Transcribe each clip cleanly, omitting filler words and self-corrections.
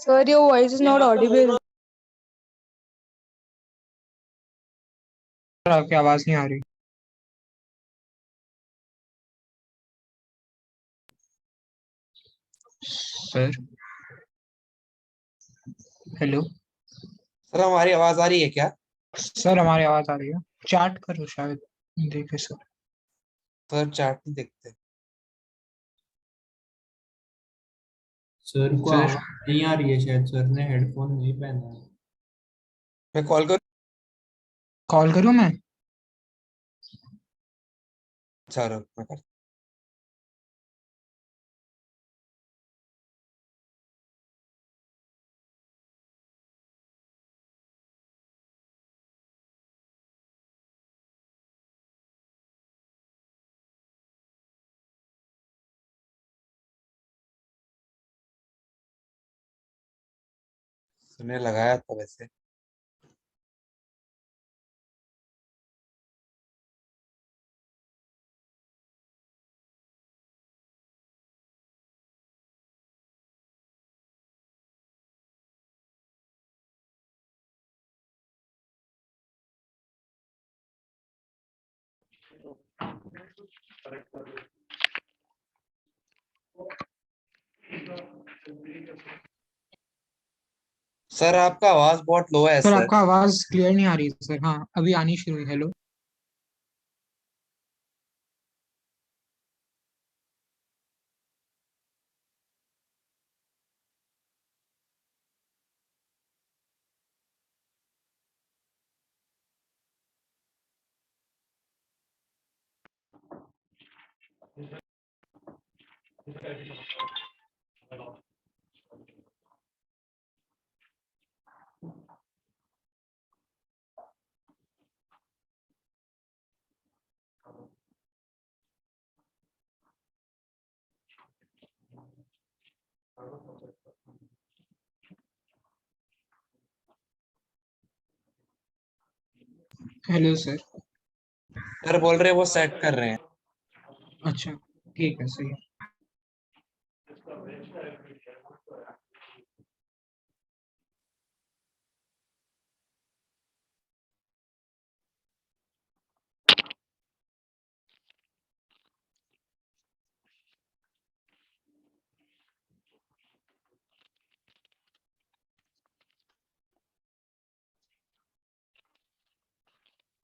Sir, your voice is not audible. आपकी आवाज नहीं आ रही। सर हेलो सर हमारी आवाज आ रही है क्या? सर, हमारी आवाज आ रही है। चैट करो शायद देखे सर। सर चैट नहीं देखते। सर को सर आवाज नहीं आ रही है, शायद सर ने हेडफोन नहीं पहना है। मैं कॉल करूँ? कॉल करूँ मैं? सर मैं कर सुनने लगाया था वैसे। सर आपका आवाज बहुत लो है सर, सर। आपका आवाज क्लियर नहीं आ रही सर। हाँ, अभी आनी शुरू हुई। Hello hello sir. सर बोल रहे हैं वो सेट कर रहे हैं। अच्छा, ठीक है, सही है।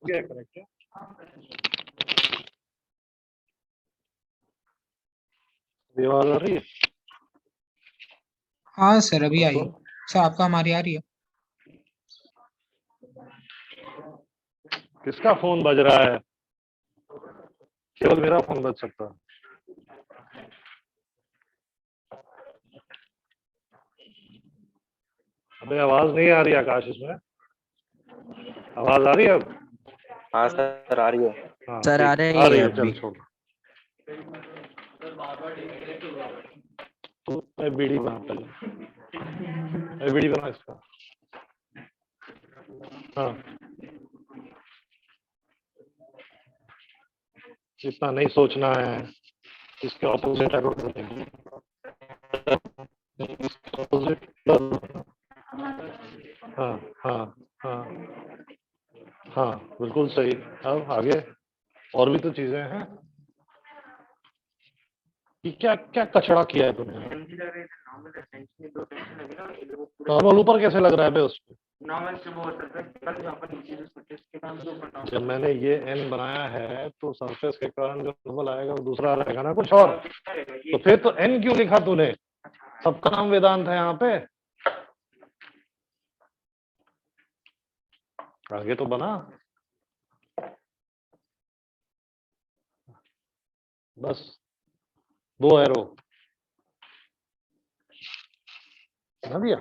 क्या करेक्ट है? ये आवाज आ रही है? हाँ सर, अभी आई। सुन, सर, आपका हमारी आ रही है? किसका फोन बज रहा है? केवल मेरा फोन बज सकता है। अबे आवाज नहीं आ रही आकाश, इसमें आवाज आ रही है अब? हाँ सर आ रही है। हाँ सर आ ठीक, रही आ है रही है, अभी। चल छोड़। तो मैं बीड़ी बना पहले, मैं बीड़ी बना इसका। हाँ, इतना नहीं सोचना है, इसके ऑपोजिट ऑपोजिट। हाँ हाँ हाँ हाँ, बिल्कुल सही। अब आगे और भी तो चीजें हैं कि क्या क्या कचड़ा किया है तुमने। नॉर्मल ऊपर कैसे लग रहा है बे उस पे? जब मैंने ये एन बनाया है तो सरफेस के कारण जो नॉर्मल आएगा वो दूसरा रहेगा ना कुछ और। तो फिर तो एन क्यों लिखा तूने? सबका नाम वेदांत है यहाँ पे। आगे तो बना, बस 2 एरो बना दिया।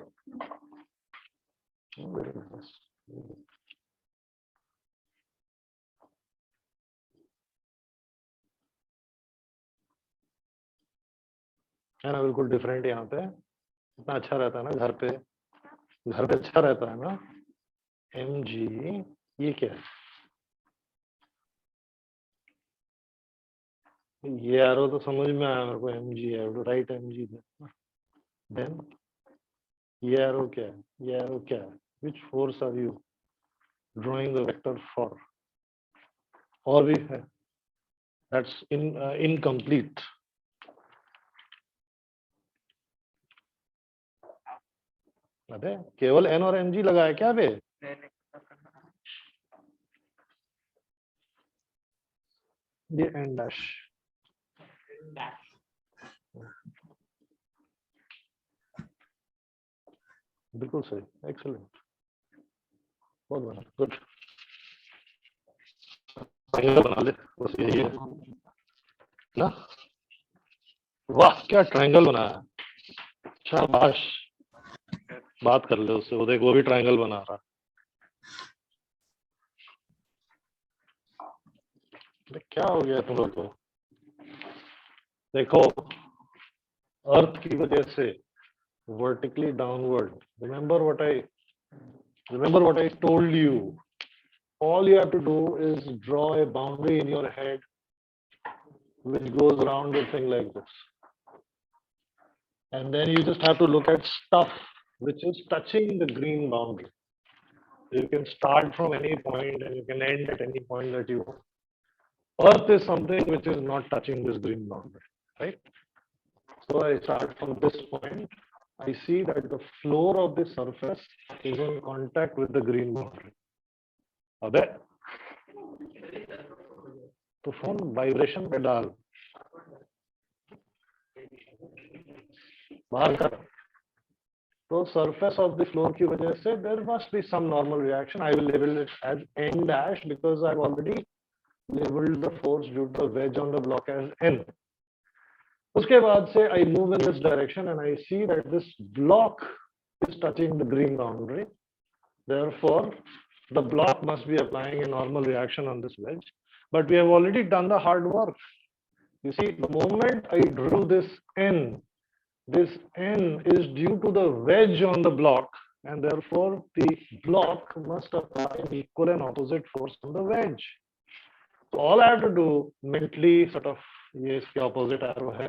है ना, बिल्कुल डिफरेंट। यहाँ पे इतना अच्छा रहता है ना घर पे, घर पे अच्छा रहता है ना। एम जी, ये क्या है? ये एरो तो समझ में आया मेरे को, एम जी है, राइट एम जी देन ये arrow क्या है, ये arrow क्या है, which force are you drawing the vector for? और भी है, that's incomplete. अबे केवल n और mg लगाया क्या बे? ये n dash बिल्कुल सही, एक्सीलेंट, बहुत बढ़िया, गुड। ट्रायंगल बना ले, बस यही है ना। वाह क्या ट्रायंगल बनाया, शाबाश, बात कर ले उससे, वो देख वो भी ट्रायंगल बना रहा है। अरे क्या हो गया तुम लोग को? देखो अर्थ की वजह से vertically downward, remember what I told you, all you have to do is draw a boundary in your head which goes around the thing like this, and then you just have to look at stuff which is touching the green boundary. You can start from any point and you can end at any point that you want. Earth is something which is not touching this green boundary, right? So I start from this point. I see that the floor of the surface is in contact with the green boundary. अबे तो phone vibration पे डाल, बाहर कर। तो surface of the floor की वजह से there must be some normal reaction. I will label it as n dash because I've already labeled the force due to the wedge on the block as n. उसके बाद से I move in this direction and I see that this block is touching the green boundary. Therefore, the block must be applying a normal reaction on this wedge. But we have already done the hard work. You see, the moment I drew this n is due to the wedge on the block, and therefore the block must apply an equal and opposite force on the wedge. So all I have to do mentally sort of, ये इसके opposite arrow है,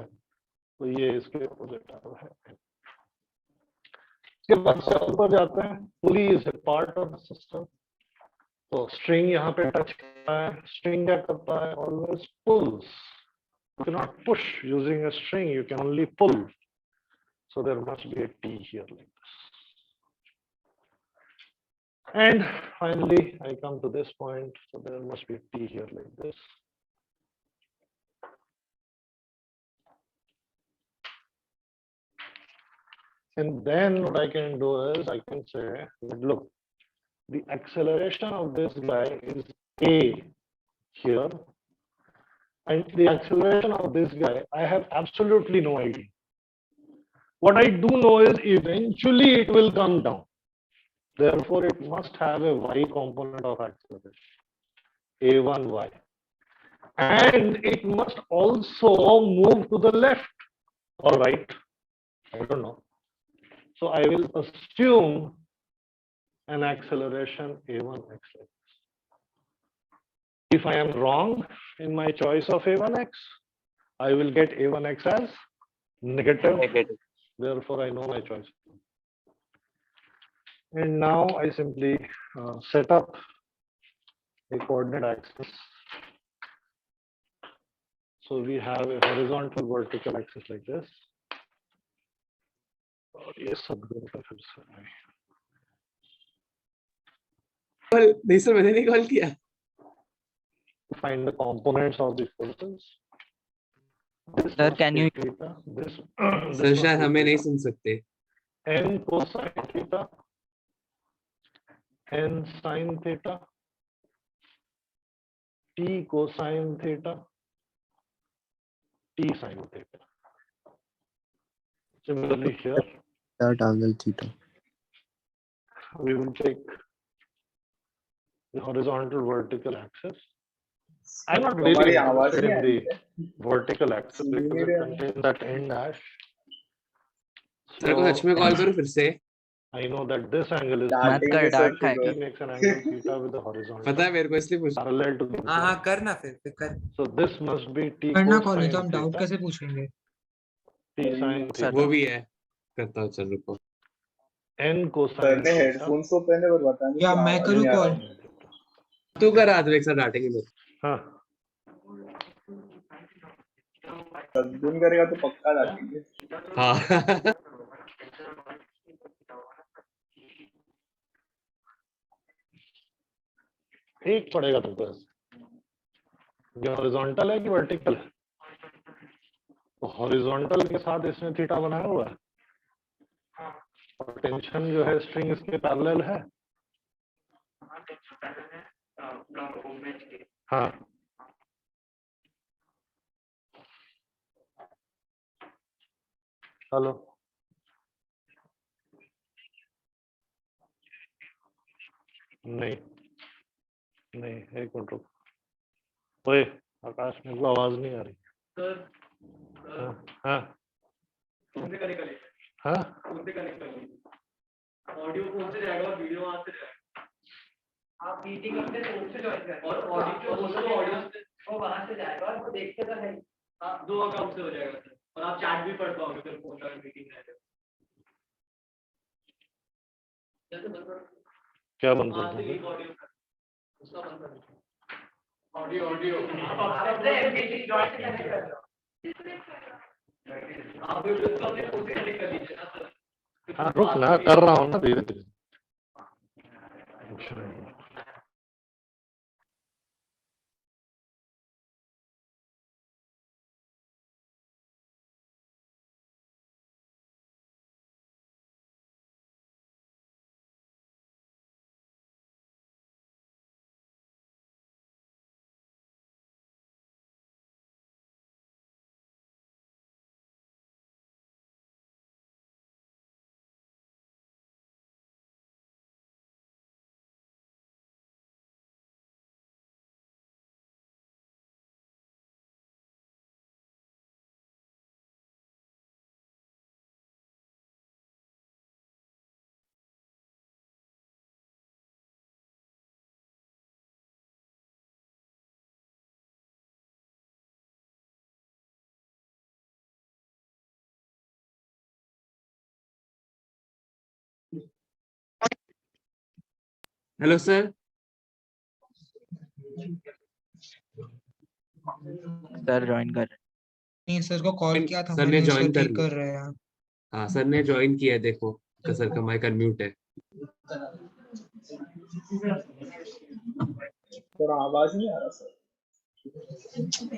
तो ये इसके opposite arrow है। इसके बाद से ऊपर जाते हैं, pulley is a part of the system. तो string यहाँ पे touch करता है, string क्या करता है? Always pulls. You cannot push using a string, you can only pull. So there must be a T here like this. And finally, I come to this point, so there must be a T here like this. And then what I can do is I can say, look, the acceleration of this guy is A here, and the acceleration of this guy, I have absolutely no idea. What I do know is eventually it will come down. Therefore, it must have a y component of acceleration, a1y. And it must also move to the left or right, I don't know. So I will assume an acceleration a1x like this. If I am wrong in my choice of a1x, I will get a1x as negative. Therefore, I know my choice. And now I simply set up a coordinate axis. So we have a horizontal vertical axis like this. और ये सब फिर से नहीं sir, मैंने नहीं call किया। find the components of the forces. Sir, can you? Sir शायद हमें नहीं सुन सकते। n cosine theta, n sin theta, t cosine theta, t sin theta. Similarly here, that angle theta. we will take the horizontal vertical axis. I'm not really interested in the vertical axis because it contains that n dash. Sir को सच में call करूं फिर से? I know that this angle is मत कर, डांट खाएगा। makes an angle theta with the horizontal पता है मेरे को, इसलिए पूछ। parallel to the हाँ करना फिर कर। So this must be t करना cosine कॉल नहीं तो हम डाउट theta, कैसे पूछेंगे? t sin theta. वो भी है, करता हूँ, चल रुको। n सर cosine ने theta. हेडफोन्स को पहने पर पता नहीं या क्या मैं आवाज करूँ नहीं आ कॉल? रहा। तू कर आदमी एक साथ डांटेंगे मेरे। हाँ सद्गुण करेगा तो पक्का डालेंगे। हाँ ठीक पड़ेगा तुमको ऐसे। ये हॉरिजॉन्टल है कि वर्टिकल है? तो हॉरिजॉन्टल के साथ इसमें थीटा बनाया हुआ है और टेंशन जो है स्ट्रिंग इसके पैरेलल है। हाँ हेलो नहीं नहीं एक मिनट रुक। ओए आकाश मेरे को आवाज नहीं आ रही। हाँ हाँ हाँ ऑडियो फोन से जाएगा और वीडियो वहां से जाएगा। आप मीटिंग करते हैं तो उससे ज्वाइन करें और ऑडियो वो वहां से जाएगा और वो देखते तो है। आप 2 अकाउंट से हो जाएगा सर और आप चैट भी पढ़ पाओगे फिर फोन पर मीटिंग है। क्या बंद कर वहां से दूंगा? लिंक ऑडियो उसका बंद कर दो। ऑडियो आप अपने मीटिंग ज्वाइन कनेक्ट कर लो। आप ब्लूटूथ को अपने फोन से कनेक्ट कर लीजिए ना सर। हाँ रुक ना कर रहा हूँ ना धीरे धीरे। Hello sir. सर ज्वाइन कर। नहीं, सर को कॉल किया था सर ने मैंने, सर ज्वाइन कर ठीक लिया। कर रहे हैं। हाँ सर ने ज्वाइन किया है, देखो सर का माइक अनम्यूट है। सर आवाज नहीं आ रहा सर।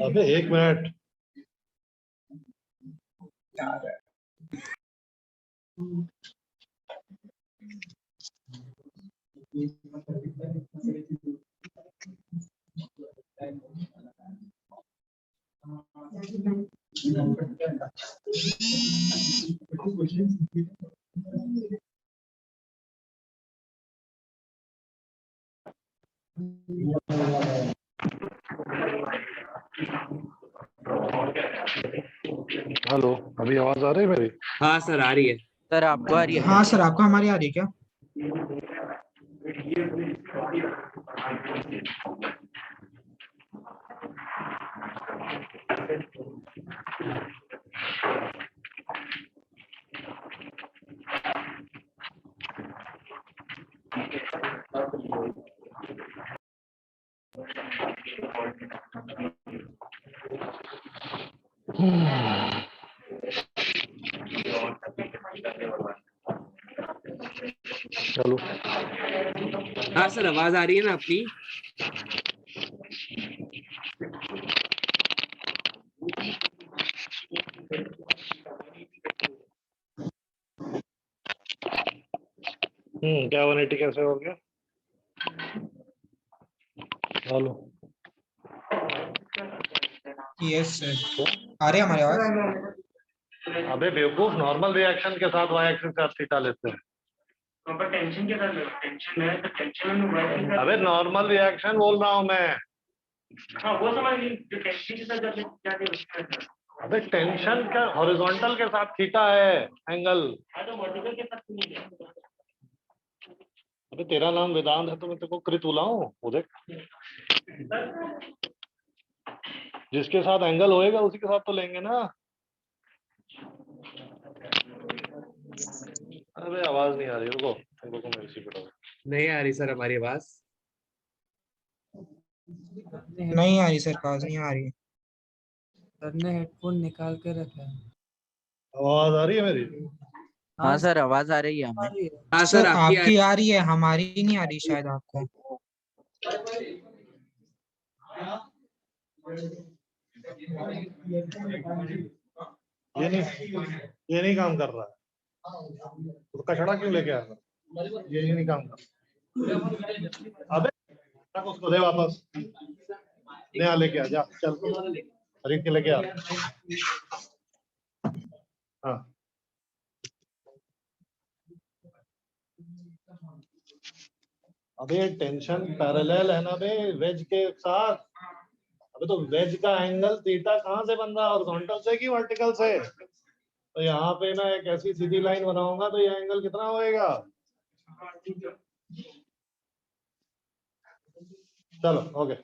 अबे एक मिनट। क्या आ रहा है? हेलो अभी आवाज आ रही है मेरी? हाँ सर आ रही है। सर आपको आ रही है? हाँ सर, आपको हमारी आ रही है क्या? चलो हाँ सर आवाज आ रही है ना अपनी? क्या 180 कैसे हो गया? हेलो यस सर, आ रही है हमारी आवाज? अबे बेवकूफ नॉर्मल रिएक्शन के साथ y एक्सिस का थीटा लेते हैं। पर टेंशन के साथ टेंशन है तो टेंशन में अबे नॉर्मल रिएक्शन बोल रहा हूँ मैं। हाँ वो समझ ली जो टेंशन के साथ जब जाते हैं उसके साथ। अबे टेंशन का हॉरिजॉन्टल के साथ थीटा है एंगल। हाँ तो वर्टिकल के साथ नहीं है। अबे तेरा नाम वेदांत है तो मैं तेरे को कृत बुलाऊं? वो देख जिसके साथ एंगल होएगा उसी के साथ तो लेंगे ना। अरे आवाज नहीं आ रही, रुको रुको मैं इसी पे डालूं। नहीं आ रही सर हमारी आवाज। नहीं आ रही सर, आवाज नहीं आ रही। सर ने हेडफोन निकाल के रखा है। आवाज आ रही है मेरी? हाँ सर, आवाज आ रही है आ हमें। रही है। हाँ सर सर आपकी आपकी आ रही है, हमारी नहीं आ रही शायद आपको। ये नहीं काम कर रहा है, तो कचड़ा क्यों लेके आया? ये नहीं काम कर रहा। अबे रख उसको, दे वापस, नया लेके आ जा, चल खरीद के लेके आ। हाँ अबे टेंशन पैरेलल है ना बे वेज के साथ। अबे तो वेज का एंगल थीटा कहाँ से बन रहा है, हॉरिजॉन्टल से कि वर्टिकल से? तो यहाँ पे मैं एक ऐसी सीधी लाइन बनाऊंगा तो ये एंगल कितना होएगा? चलो okay,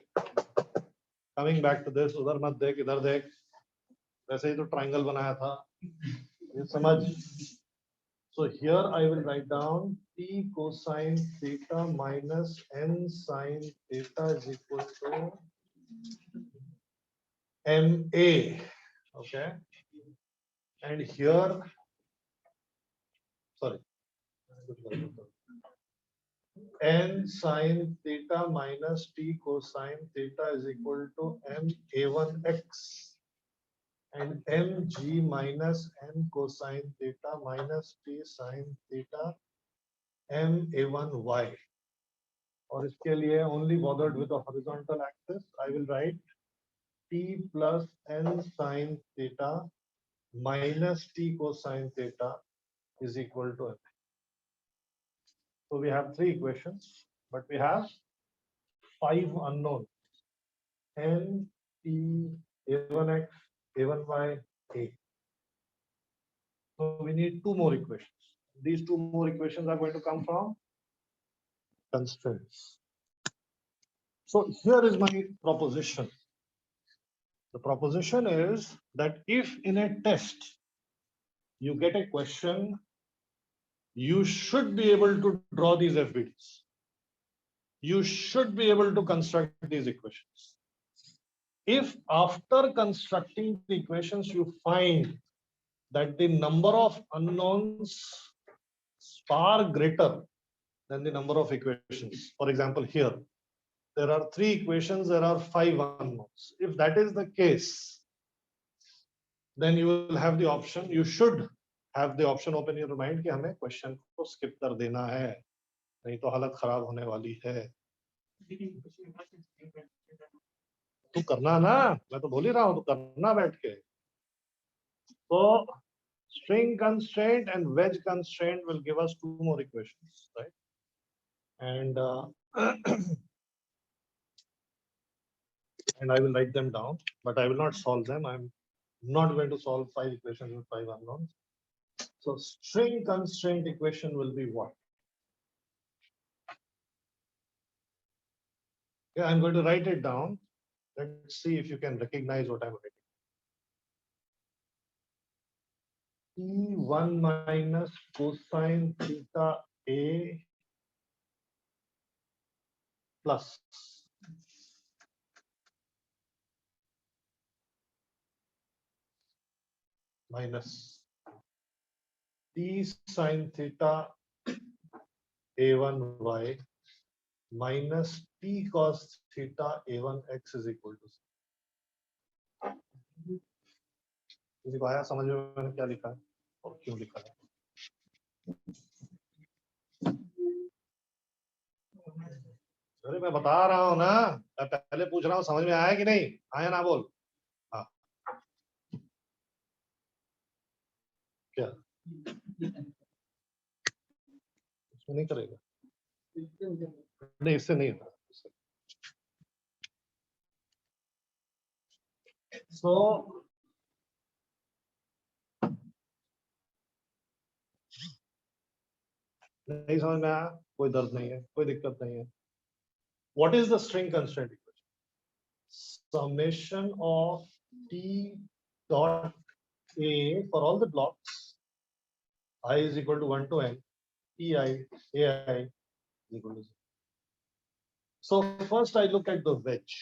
coming back to this, उधर मत देख इधर देख, वैसे ही तो ट्रायंगल बनाया था, ये समझ। So here I will write down t cosine theta minus n sin theta is equal to ma, okay, and here, sorry, n sin theta minus t cosine theta is equal to ma1x and mg minus n cosine theta minus t sin theta ma1y. और इसके लिए only bothered with the horizontal axis, I will write t plus n sin theta minus t cosine theta is equal to m. So we have 3 equations, but we have 5 unknowns: n, t, a1x, a1y, a. So we need 2 more equations. These 2 more equations are going to come from constraints. So here is my proposition. The proposition is that if in a test you get a question, you should be able to draw these FBDs. You should be able to construct these equations. If after constructing the equations you find that the number of unknowns is far greater than the number of equations, for example here there are 3 equations, there are 5 unknowns. If that is the case, then you will have the option, you should have the option open in your mind कि हमें question को skip कर देना है, नहीं तो हालत खराब होने वाली है। तू करना ना, मैं तो बोल ही रहा हूँ, तो करना बैठ के। तो string constraint and wedge constraint will give us 2 more equations, right? And and I will write them down, but I will not solve them. I'm not going to solve 5 equations with 5 unknowns. So string constraint equation will be what? Yeah, I'm going to write it down. Let's see if you can recognize what I'm writing. T1 minus cosine theta A plus minus T sin theta A1y minus T cos theta A1x is equal to 0. किसी को आया समझ में मैंने क्या लिखा है और क्यों लिखा है? अरे मैं बता रहा हूँ ना, मैं पहले पूछ रहा हूँ समझ में आया कि नहीं आया, ना बोल। हाँ क्या इसमें नहीं करेगा? नहीं इससे नहीं होता। So नहीं समझ में आया, कोई दर्द नहीं है, कोई दिक्कत नहीं है। What is the string constraint equation? Summation of t dot a for all the blocks I is equal to 1 to n Pi Ai is equal to 0. So first I look at the wedge.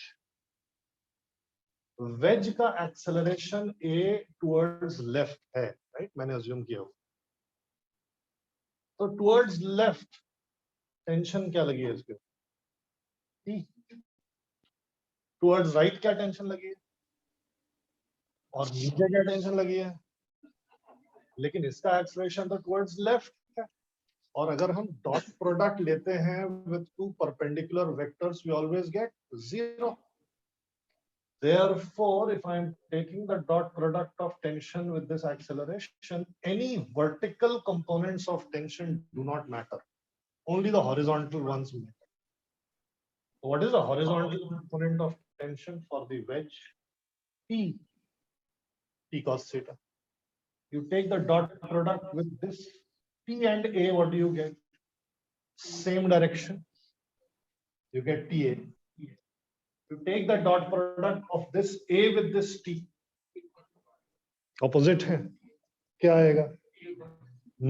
Wedge का acceleration a towards left है, right? मैंने assume किया हो। तो towards left tension क्या लगी है इसके? टुवर्ड्स राइट क्या टेंशन लगी है? और नीचे क्या टेंशन लगी है? लेकिन इसका एक्सेलरेशन तो टुवर्ड्स लेफ्ट है। और अगर हम डॉट प्रोडक्ट लेते हैं with two perpendicular vectors, we always get 0. Therefore, if I am taking the dot product of tension with this acceleration, any vertical components of tension do not matter. Only the horizontal ones matter. So what is the horizontal component of tension for the wedge? T cos theta. You take the dot product with this T and A, what do you get? Same direction. You get TA. You take the dot product of this A with this T. Opposite है, क्या आएगा?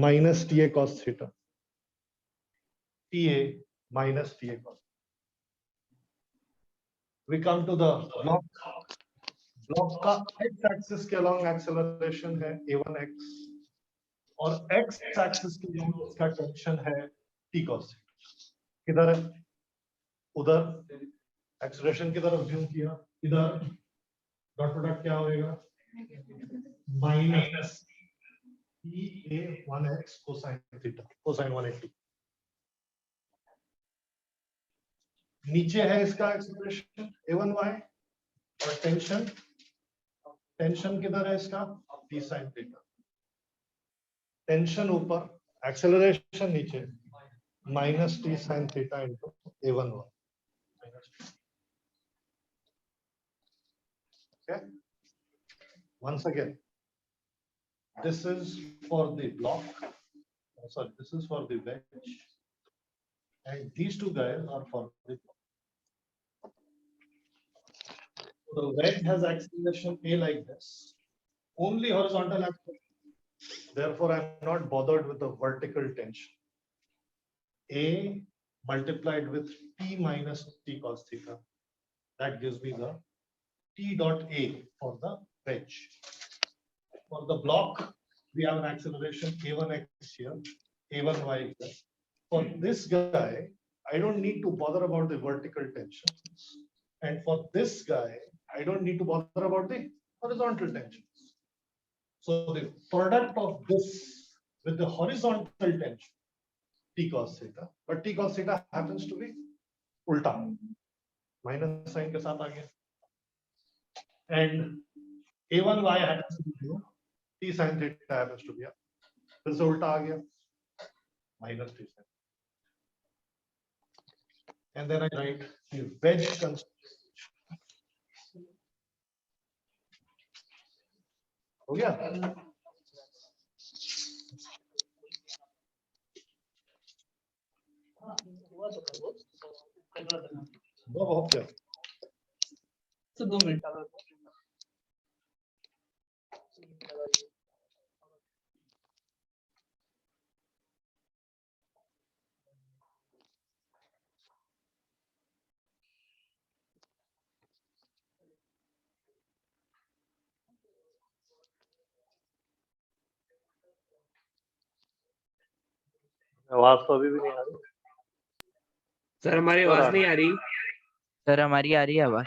Minus TA cos theta. TA minus TA cos. We come to the block. Block का x-axis के along acceleration है A1x और x-axis के along इसका tension है T cos theta. किधर है? उधर एक्सेलरेशन की तरफ जूम किया, इधर डॉट प्रोडक्ट क्या होएगा? Minus a1x cosine theta, cosine 180। नीचे है इसका एक्सेलरेशन a1y और टेंशन किधर है इसका? t sin theta. टेंशन ऊपर, एक्सेलरेशन नीचे, minus t sin theta into a1y। Okay. Once again, this is for the block. Sorry, this is for the wedge, and these two guys are for the block. So the wedge has acceleration a like this, only horizontal acceleration. Therefore, I am not bothered with the vertical tension. A multiplied with t minus t cos theta, that gives me the T dot A for the wedge. For the block, we have an acceleration a1x here, a1y here. For this guy, I don't need to bother about the vertical tensions. And for this guy, I don't need to bother about the horizontal tensions. So the product of this with the horizontal tension, T cos theta, but T cos theta happens to be ulta. Minus sign के साथ आ गया. And a1y happens to be 0, t sin theta happens to be a, फिर से उल्टा आ गया, minus t sin. And then I write the wedge constraint. हो गया? बहुत क्या? तो 2 मिनट आवाज तो अभी भी नहीं आ रही। सर हमारी आवाज नहीं आ रही। सर हमारी आ रही है आवाज।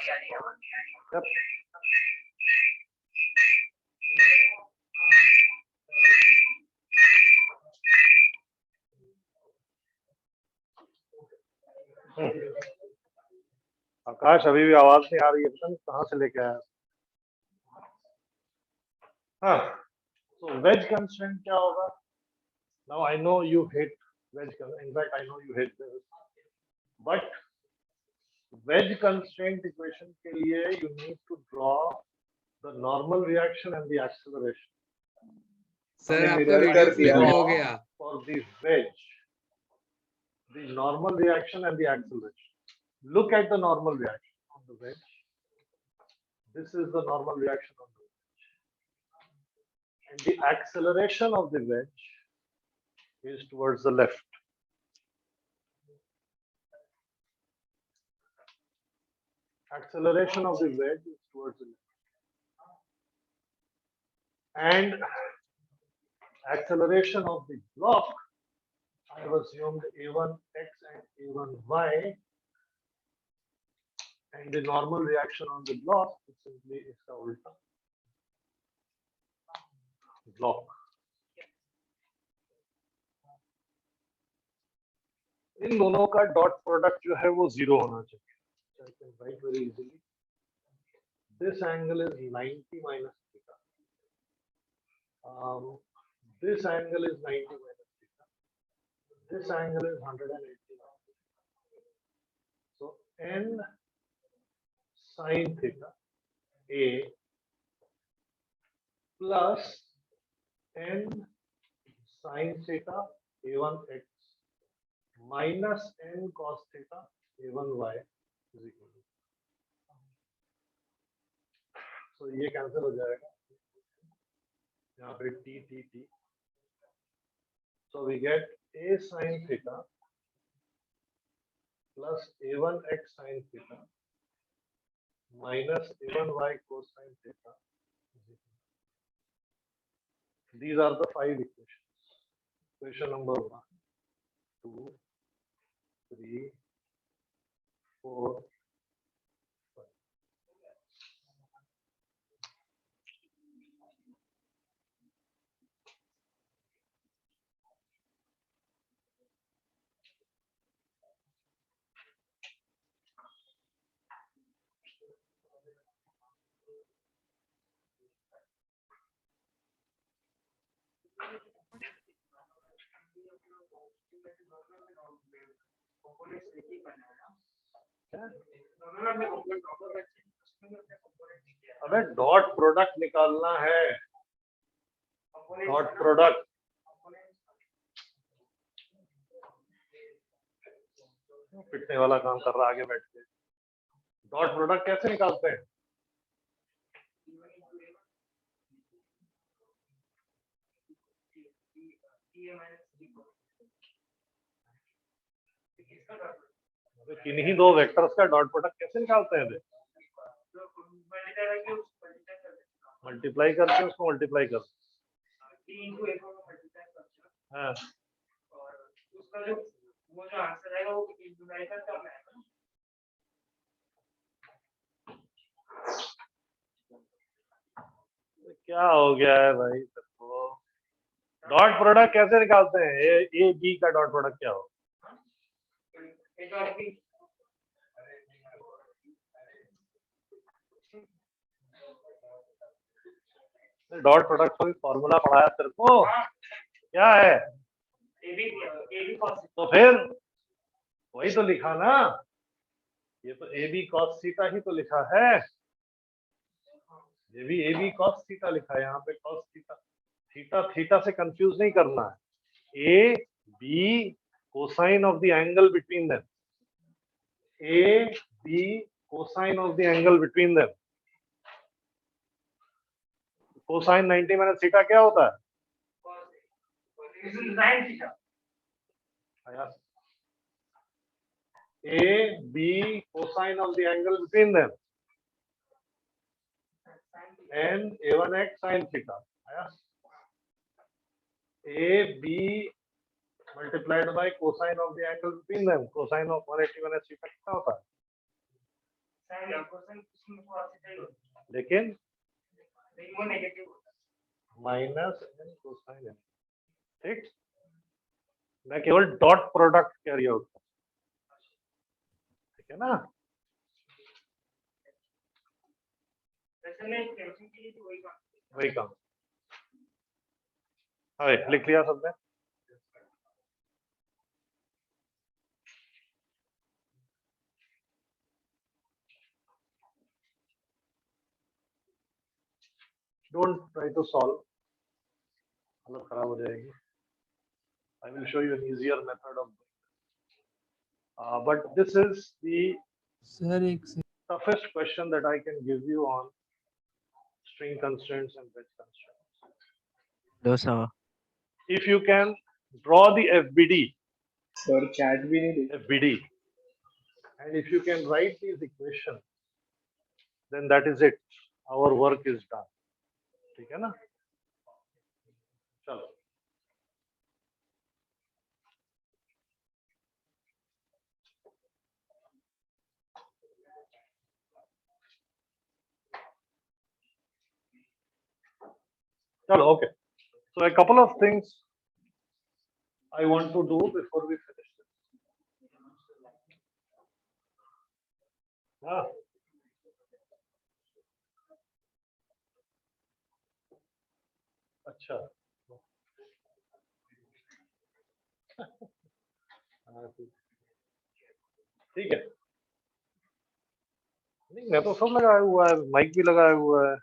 आकाश अभी भी आवाज नहीं आ रही है, पता नहीं कहाँ से लेके आया। हाँ, so wedge constraint क्या होगा? Now I know you hate wedge constraint. In fact, I know you hate this. But wedge constraint equation के लिए you need to draw the normal reaction and the acceleration. Sir आपका video flip हो गया। For the wedge, the normal reaction and the acceleration. Look at the normal reaction on the wedge. This is the normal reaction on the wedge. And the acceleration of the wedge is towards the left. acceleration of the wedge is towards the left. And acceleration of the block, I have assumed a1x and a1y, and the normal reaction on the block is simply इसका उल्टा block. इन दोनों का dot product जो है वो 0 होना चाहिए. So I can write very easily. This angle is 90 minus theta. This angle is 90 minus theta. This angle is 180. So n sin theta a plus n sin theta a1x minus n cos theta a1y is equal to. So ये cancel हो जाएगा यहाँ पे t. So we get a sin theta plus a1x sin theta minus a1y cosine theta. These are the 5 equations. Equation number 1, 2, 3, 4, 5. अबे dot product निकालना है. Dot product पिटने वाला काम कर रहा है आगे बैठ के. डॉट प्रोडक्ट कैसे निकालते हैं? किन्हीं दो वेक्टर्स का डॉट प्रोडक्ट कैसे निकालते हैं? मल्टीप्लाई करके उसको मल्टीप्लाई कर. हाँ उसका जो वो जो आंसर आएगा वो डिवाइडर करना है. क्या हो गया है भाई सबको? डॉट प्रोडक्ट कैसे निकालते हैं? ए बी का डॉट प्रोडक्ट क्या हो? डॉट प्रोडक्ट का भी फॉर्मूला पढ़ाया तेरे को? क्या है? तो फिर वही तो लिखा ना. ये तो ए बी कॉस थीटा ही तो लिखा है. ये भी ए बी कॉस थीटा लिखा है. यहाँ पे कॉस थीटा. थीटा थीटा से कंफ्यूज नहीं करना है. A B cosine of the angle between them. A B cosine of the angle between them. Cosine 90 minus theta क्या होता है? A B cosine of the angle between them. And A1x sin theta. A B multiplied by cosine of the angle between them. Cosine of 180 minus theta कितना होता है? लेकिन minus N cosine. ठीक. मैं केवल डॉट प्रोडक्ट कैरी आउट. ठीक है ना? वही काम. हाँ लिख लिया सबने? Don't try to solve. हालत खराब हो जाएगी. I will show you an easier method of doing this. But this is the toughest question that I can give you on string constraints and wedge constraints. If you can draw the FBD. Sir, chat भी नहीं देखा. FBD. And if you can write these equations then that is it. Our work is done. ठीक है ना? चलो. चलो, okay. So a couple of things I want to do before we finish this. हाँ. अच्छा. ठीक है. नहीं, मैं तो सब लगाया हुआ है, माइक भी लगाया हुआ है,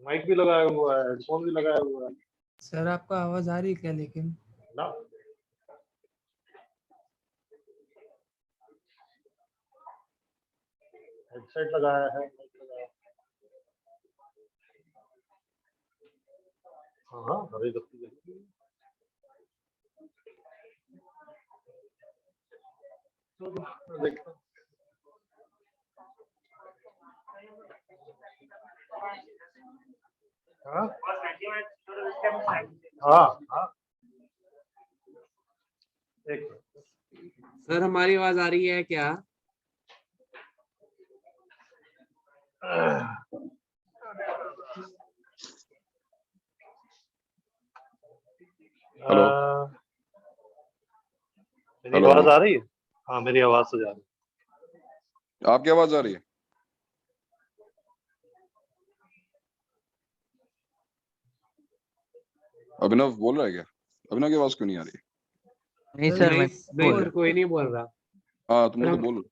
माइक भी लगाया हुआ है, हेडफोन भी लगाया हुआ है. सर आपका आवाज आ रही है क्या लेकिन? ना. हेडसेट लगाया है, माइक लगाया. हाँ, हरी बत्ती जल रही है. देखता हूँ. हाँ, हाँ, हाँ. एक सर हमारी आवाज आ रही है क्या? हेलो. मेरी आवाज आ रही है? हाँ, मेरी आवाज तो जा रही है. आपकी आवाज आ रही है? अभिनव बोल रहा है क्या? अभिनव की आवाज क्यों नहीं आ रही? नहीं सर, मैं नहीं सर, कोई नहीं बोल रहा. हाँ, तुम लोग तो बोल.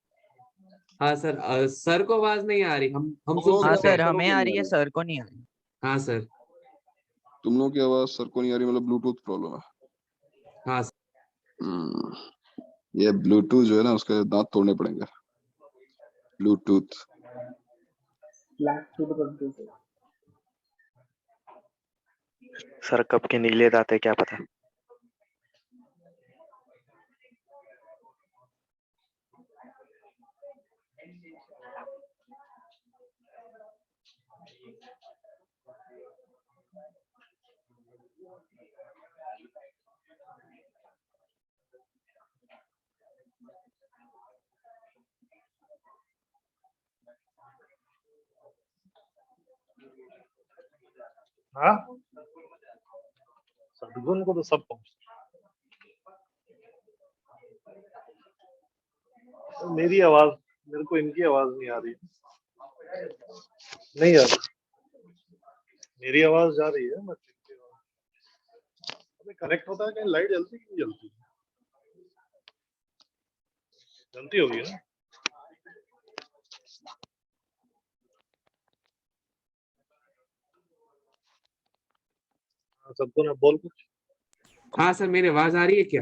हाँ सर, सर को आवाज नहीं आ रही. हम सुन हाँ सकते हैं. सर, हमें आ रही है, सर को नहीं आ रही. हाँ सर. तुम लोग की आवाज सर को नहीं आ रही, मतलब ब्लूटूथ प्रॉब्लम है. हाँ ये ब्लूटूथ जो है ना, उसके दांत तोड़ने पड़ेंगे. ब्लूटूथ सर कब के नीले दांत है क्या पता. हाँ, सदगुण को तो सब पहुंचता. मेरी आवाज, मेरे को इनकी आवाज नहीं आ रही. नहीं आ रही. मेरी आवाज जा रही है, बट इनकी आवाज. अबे कनेक्ट होता है, कहीं लाइट जलती कि नहीं जलती? जलती होगी ना. सदगुण अब बोल कुछ. हाँ सर, मेरी आवाज आ रही है क्या?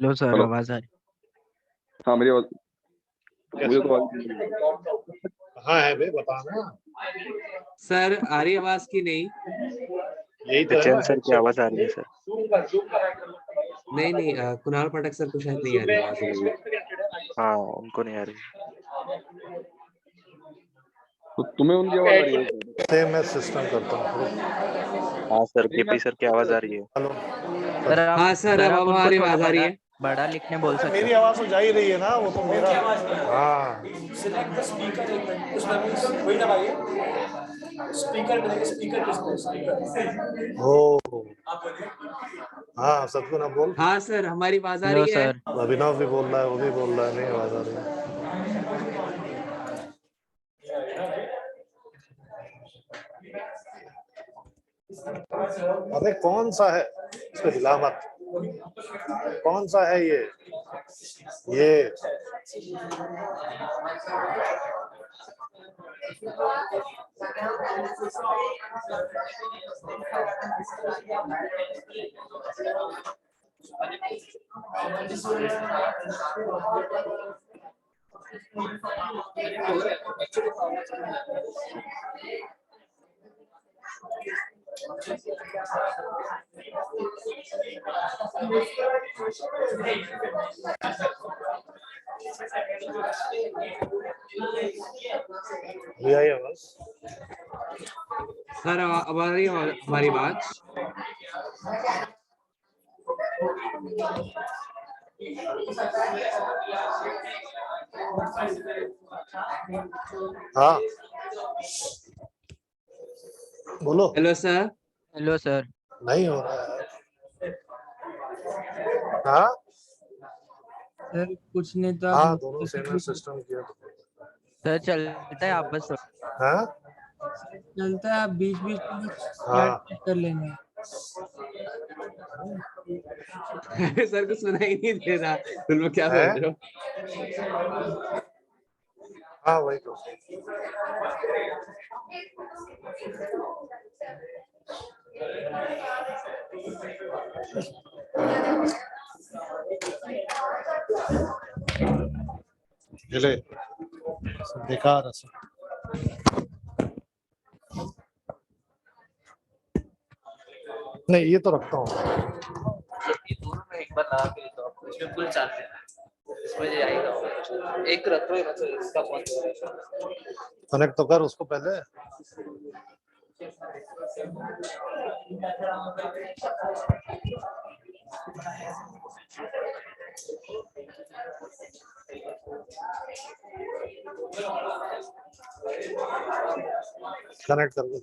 Hello sir, hello. आवाज आ रही? हाँ, मेरी आवाज मुझे तो आवाज. कहाँ है बे, बताना. सर आ रही आवाज की नहीं? यही तो है सचिन ना. सर की आवाज आ रही है सर. नहीं, कुणाल पाठक सर को शायद नहीं आ रही आवाज. हाँ, उनको नहीं आ रही. तो तुम्हें उनकी आवाज आ रही है? मैं सिस्टम करता हूँ. हाँ सर, केपी सर की आवाज आ रही है. हेलो. सर आप, हाँ सर, अब आप उनको हमारी थोड़ा आवाज आ रही है. बड़ा लिखने बोल सकते मेरी हो? आवाज तो जा ही रही है ना, वो तो मेरा. हाँ. ओ. हाँ, सदगुण अब बोल. हाँ सर, हमारी आवाज आ हेलो रही है. सर. अभिनव भी बोल रहा है, वो भी बोल रहा है, नहीं आवाज आ रही है. अबे कौन सा है, इसको हिला मत. कौन सा है ये? अभी आई आवाज? सर अब आ रही है हमारी बात। हाँ बोलो। Hello sir. Hello sir. नहीं हो रहा है। हाँ सर कुछ नहीं तो हाँ आप दोनों सेम सिस्टम किया। सर चलता है आप बस हाँ चलता है, आप बीच बीच में हाँ चैट कर लेना। सर को सुना ही नहीं दे रहा, तुम लोग क्या है? बोल रहे हो? हाँ वही तो। चले बेकार है सब। नहीं ये तो रखता हूँ। एक बार लगा के तो आपको इसमें फुल चार्ज है, इसमें जो आएगा एक रखो है, मतलब इसका फोन कनेक्ट तो कर उसको पहले। कनेक्ट कर दे।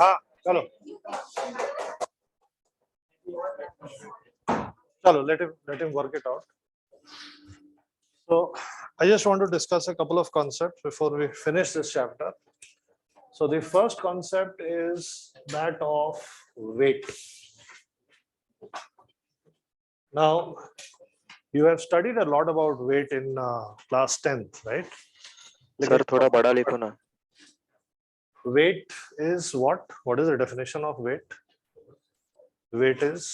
हाँ चलो चलो let him work it out. So I just want to discuss a couple of concepts before we finish this chapter. So the first concept is that of weight. Now you have studied a lot about weight in class 10th, right? Sir थोड़ा बड़ा लिखो ना। Weight is what? What is the definition of weight? Weight is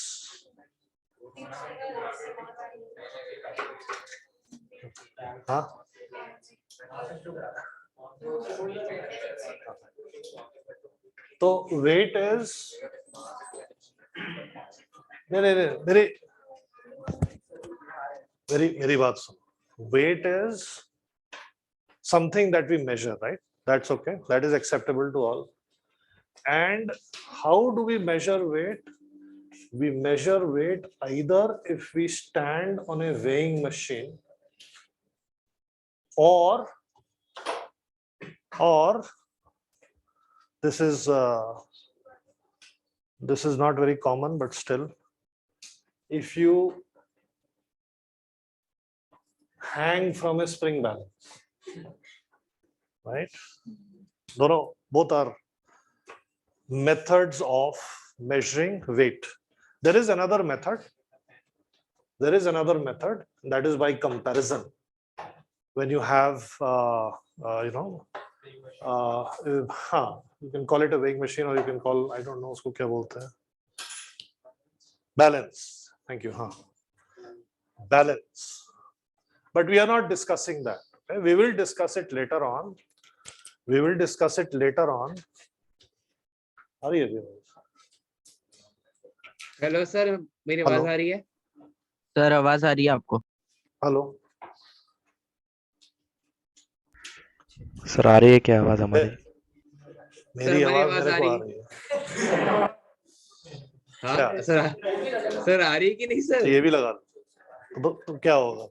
huh? So weight is मेरी बात सुन। Weight is something that we measure, right? That's okay. That is acceptable to all. And how do we measure weight? We measure weight either if we stand on a weighing machine or this is not very common, but still, if you hang from a spring balance, right? Both are methods of measuring weight. There is another method that is by comparison. When you have you can call it a weighing machine, or you can call, I don't know usko kya bolte hain, balance. Thank you. Balance. But we are not discussing that. Okay? We will discuss it later on. Are you? Hello sir, मेरी आवाज आ रही है? Sir आवाज आ रही है आपको? Hello sir आ रही है क्या आवाज हमारी? मेरी हमारी आवाज मेरे को आ रही रही है। हाँ क्या? सर आ रही है कि नहीं सर? ये भी लगा तो क्या होगा?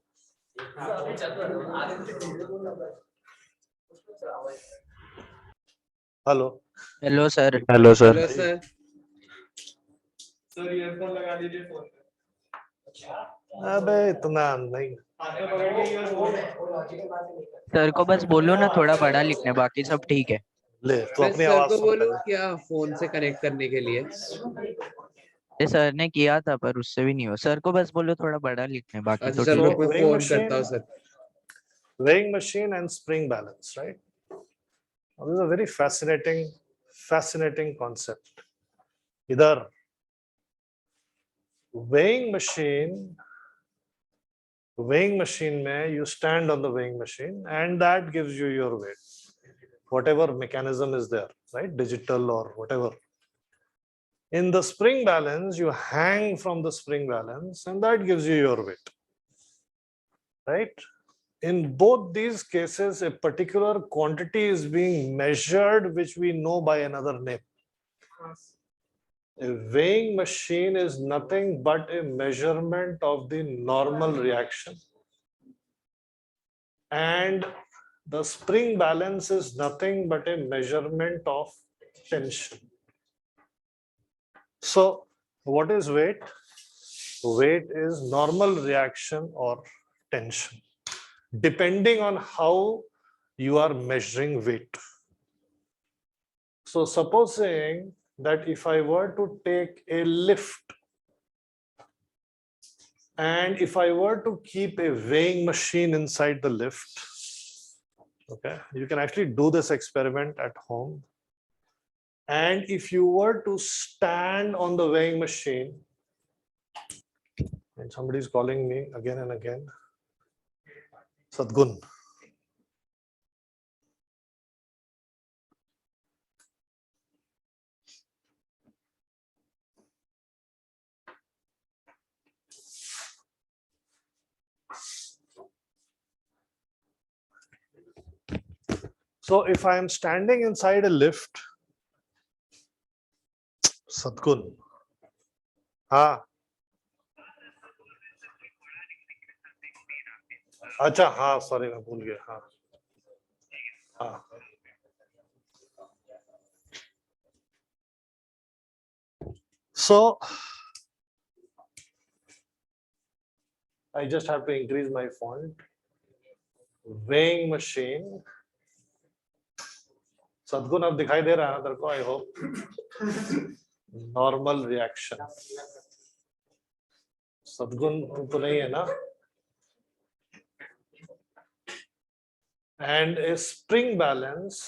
Hello hello sir. Hello sir. Hello sir. Sir earphone लगा लीजिए फोन पे। अबे इतना नहीं। सर को बस बोलो ना थोड़ा बड़ा लिखने, बाकी सब ठीक है। ले तो मैं अपनी सर आवाज को सुन बोलूं पहले। क्या फोन से कनेक्ट करने के लिए? ये सर ने किया था पर उससे भी नहीं हुआ। सर को बस बोलो थोड़ा बड़ा लिखने, बाकी अच्छा तो चलो, ठीक है। मैं weighing फोन machine- करता हूँ sir. Weighing machine and spring balance, right? Now, this is a very fascinating concept. Either weighing machine weighing machine mein you stand on the weighing machine and that gives you your weight, whatever mechanism is there, right? Digital or whatever. In the spring balance, you hang from the spring balance and that gives you your weight, right? In both these cases, a particular quantity is being measured, which we know by another name. A weighing machine is nothing but a measurement of the normal reaction. And the spring balance is nothing but a measurement of tension. So what is weight? Weight is normal reaction or tension, depending on how you are measuring weight. So supposing that if I were to take a lift and if I were to keep a weighing machine inside the lift, okay, you can actually do this experiment at home. And if you were to stand on the weighing machine, and somebody is calling me again and again, Sadgun. So if I am standing inside a lift, Sadgun, हाँ, अच्छा हाँ, sorry मैं भूल गया, हाँ हाँ. So I just have to increase my font. Weighing machine. सदगुण अब दिखाई दे रहा है ना तेरे को? I hope. Normal reaction. सदगुण तो नहीं है ना? And a spring balance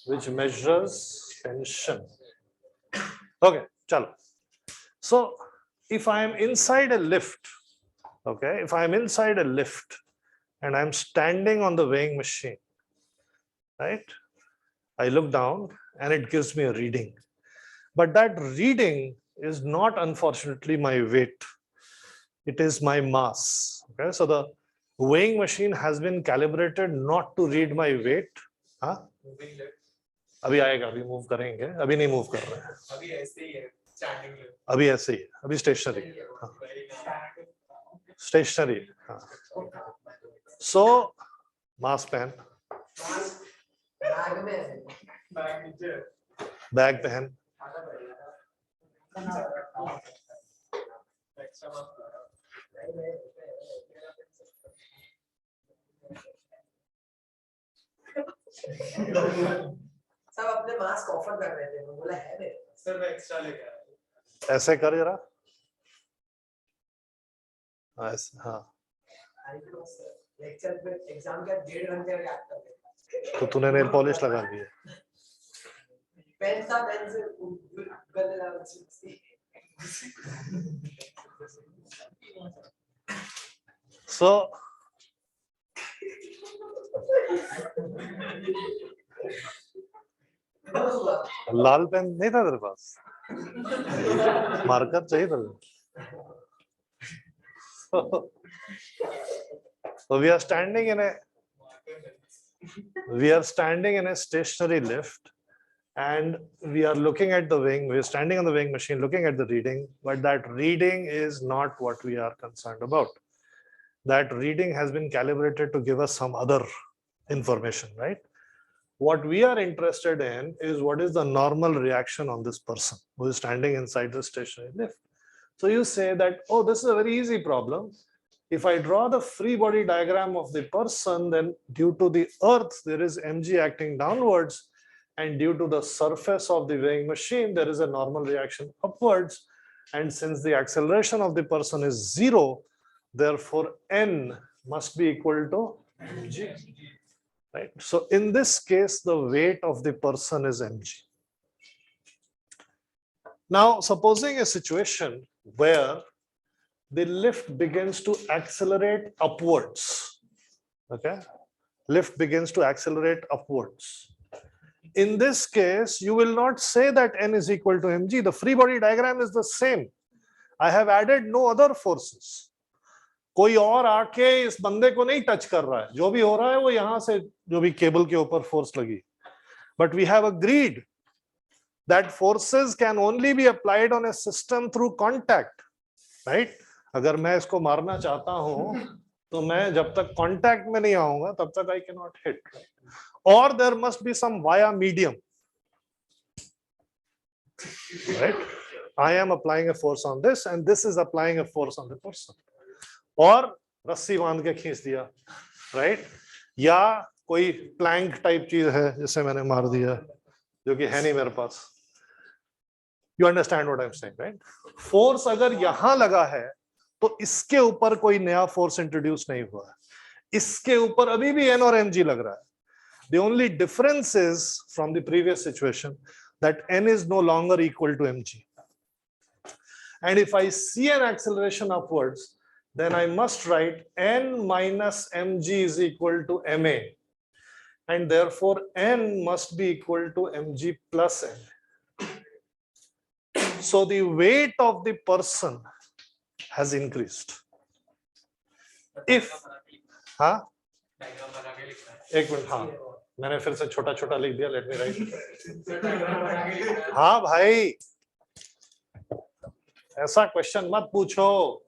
which measures tension. Okay, chalo. So if I am inside a lift, okay, if I am inside a lift and I'm standing on the weighing machine, right? I look down and it gives me a reading. But that reading is not, unfortunately, my weight. It is my mass. Okay, so the weighing machine has been calibrated not to read my weight. हाँ? अभी आएगा, अभी move करेंगे, अभी नहीं move कर रहे हैं. अभी ऐसे ही है, अभी ऐसे ही है, अभी stationery. Stationery. So mass pen. Bag पहन. सब अपने मास्क ऑफर कर रहे थे, बोला है मेरे सर, मैं एक्स्ट्रा लेके आया. ऐसे कर जरा. हाँ. लेक्चर पे एग्जाम का 1.5 घंटे का गैप कर दिया. तो तूने नेल पॉलिश लगा दी है. पेन सा पेन से गले लगा दी. So लाल पेन नहीं था तेरे पास? मार्कर चाहिए था? So we are standing in a stationary lift and we are looking at the weighing. We are standing on the weighing machine looking at the reading, but that reading is not what we are concerned about. That reading has been calibrated to give us some other information, right? What we are interested in is what is the normal reaction on this person who is standing inside the stationary lift. So you say that, oh, this is a very easy problem. If I draw the free body diagram of the person, then due to the earth, there is mg acting downwards. And due to the surface of the weighing machine, there is a normal reaction upwards. And since the acceleration of the person is 0, therefore n must be equal to mg. Right? So in this case, the weight of the person is mg. Now, supposing a situation where the lift begins to accelerate upwards. Okay, lift begins to accelerate upwards. In this case, you will not say that n is equal to mg. The free body diagram is the same. I have added no other forces. कोई और आके इस बंदे को नहीं touch कर रहा है. जो भी हो रहा है वो यहां से जो भी केबल के ऊपर फोर्स लगी. But we have agreed that forces can only be applied on a system through contact, right? अगर मैं इसको मारना चाहता हूं तो मैं जब तक कांटेक्ट में नहीं आऊंगा तब तक I cannot hit. Or there must be some via medium, right? I am applying a force on this and this is applying a force on the person. और रस्सी बांध के खींच दिया, right? या कोई प्लैंक टाइप चीज है जिसे मैंने मार दिया जो कि है नहीं मेरे पास. You understand what I'm saying, right? Force अगर यहां लगा है तो इसके ऊपर कोई नया फोर्स इंट्रोड्यूस नहीं हुआ है. इसके ऊपर अभी भी n और mg लग रहा है. The only difference is from the previous situation that n is no longer equal to mg. And if I see an acceleration upwards, then I must write n minus mg is equal to ma. And therefore n must be equal to mg plus n. So the weight of the person has increased. If, हाँ, एक minute, हाँ, मैंने फिर से छोटा छोटा लिख दिया. Let me right. हाँ भाई, ऐसा क्वेश्चन मत पूछो.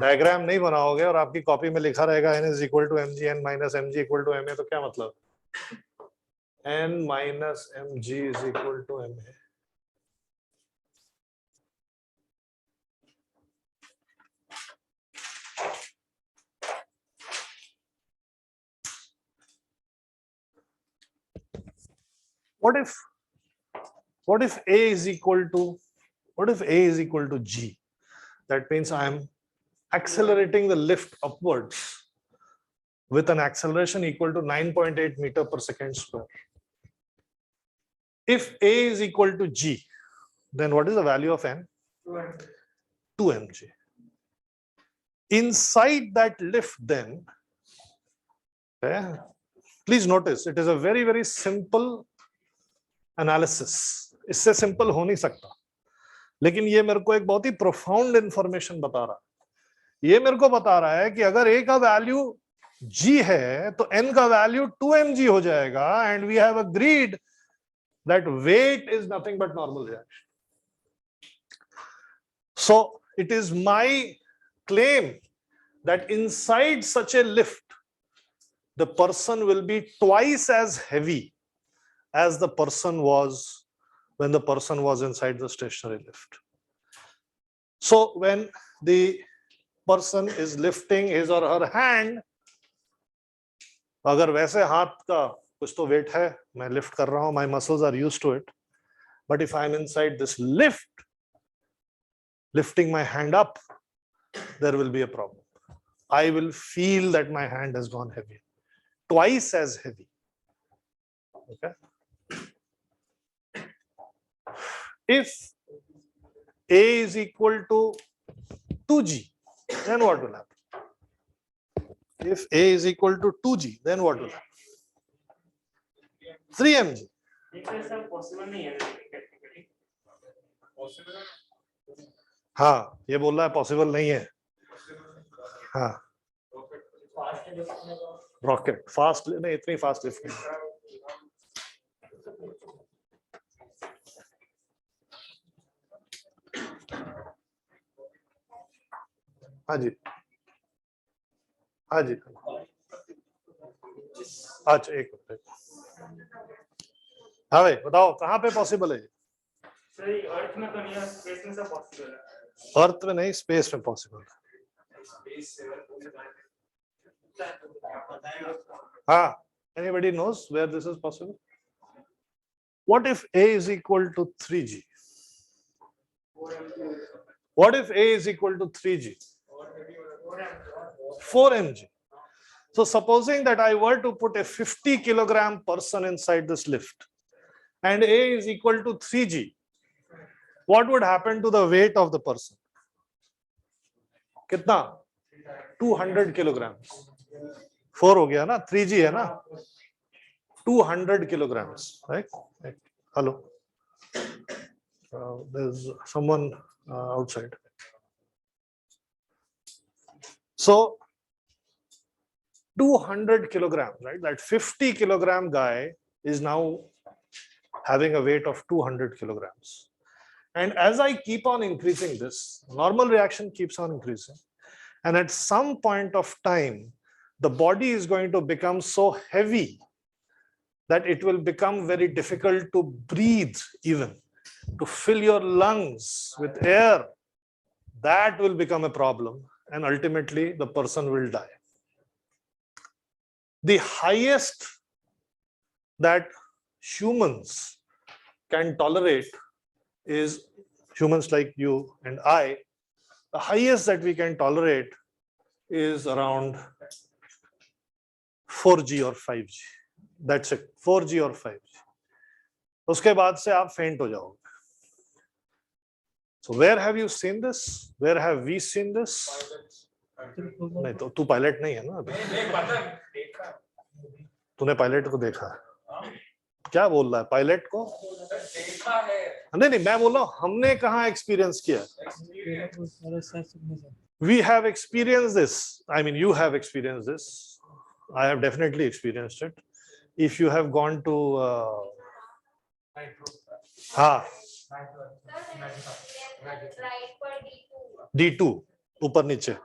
डायग्राम नहीं बनाओगे और आपकी कॉपी में लिखा रहेगा n is equal to mg, n minus mg equal to ma, तो क्या मतलब? n minus mg is equal to ma. What if a is equal to g? That means I am accelerating the lift upwards with an acceleration equal to 9.8 meter per second square. If a is equal to g, then what is the value of n? 2 mg. Inside that lift then, okay, please notice it is a very, very simple analysis. इससे simple हो नहीं सकता. लेकिन ये मेरे को एक बहुत ही profound information बता रहा है. ये मेरे को बता रहा है कि अगर a का वैल्यू g है तो n का वैल्यू 2 mg हो जाएगा. And we have agreed that weight is nothing but normal reaction. So it is my claim that inside such a lift, the person will be twice as heavy as the person was when the person was inside the stationary lift. So when the person is lifting his or her hand, अगर वैसे हाथ का कुछ तो wait है, मैं lift कर रहा हूं, my muscles are used to it. But if I'm inside this lift, lifting my hand up, there will be a problem. I will feel that my hand has gone heavy, twice as heavy. Okay. If a is equal to 2g, then what will happen? If a is equal to 2g, then what will happen? 3 mg. हाँ, ये बोल रहा है possible नहीं है. हाँ, rocket fast नहीं, इतनी फास्ट लिफ्ट नहीं. हाँ जी, हाँ जी. अच्छा एक मिनट. हाँ भाई बताओ कहाँ पे पॉसिबल है? अर्थ में तो नहीं है, स्पेस में सब पॉसिबल है. अर्थ में नहीं, स्पेस में पॉसिबल है. हाँ, anybody knows where this is possible? What if a is equal to 3g? What if a is equal to 3g? 4 mg. So supposing that I were to put a 50 kilogram person inside this lift and A is equal to 3g, what would happen to the weight of the person? कितना? 200 kilograms. 4 हो गया ना, 3g है ना, 200 kilograms, right? Hello. There's someone outside. So 200 kilograms, right? That 50 kilogram guy is now having a weight of 200 kilograms. And as I keep on increasing this, normal reaction keeps on increasing. And at some point of time, the body is going to become so heavy that it will become very difficult to breathe, even to fill your lungs with air. That will become a problem, and ultimately the person will die. The highest that humans can tolerate is, humans like you and I, the highest that we can tolerate is around 4g or 5g. That's it, 4g or 5g. उसके बाद से आप faint हो जाओगे. So where have you seen this? Where have we seen this? नहीं तो तू pilot नहीं है ना अभी. तूने पायलट को देखा है? क्या बोल रहा है पायलट को? नहीं मैं बोल रहा हूँ हमने कहाँ एक्सपीरियंस किया? We have experienced this. I mean, you have experienced this. I have definitely experienced it. If you have gone to D2 ऊपर नीचे,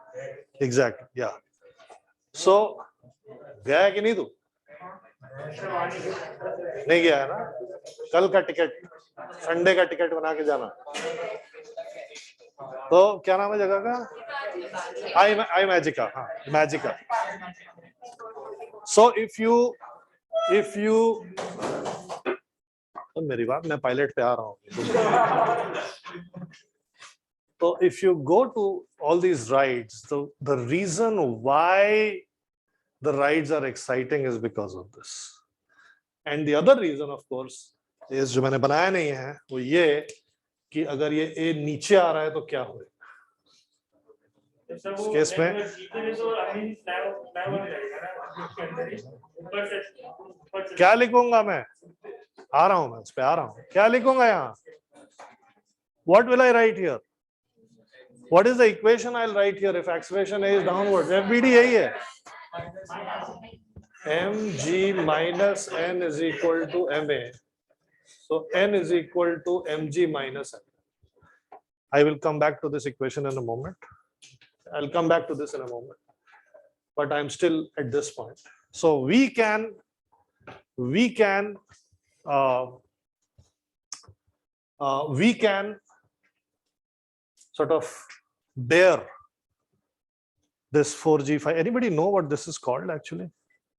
exactly, yeah. So गया है कि नहीं तू? नहीं गया है ना? कल का टिकट, संडे का टिकट बना के जाना. तो क्या नाम है जगह का? आई मैजिका. हाँ, मैजिका. So if you मेरी बात, मैं पायलट पे आ रहा हूँ. So if you go to all these rides, the reason why the rides are exciting is because of this. And the other reason, of course, is जो मैंने बनाया नहीं है वो ये कि अगर ये A नीचे आ रहा है तो क्या होगा? इस केस में क्या लिखूंगा मैं? आ रहा हूं मैं, इस पे आ रहा हूं. क्या लिखूंगा यहाँ? What will I write here? What is the equation I'll write here if acceleration A is downwards? FBD यही है. mg minus n is equal to ma. So n is equal to mg minus n. I will come back to this equation in a moment. I'll come back to this in a moment. But I'm still at this point. So we can sort of bear this 4g 5. Anybody know what this is called actually?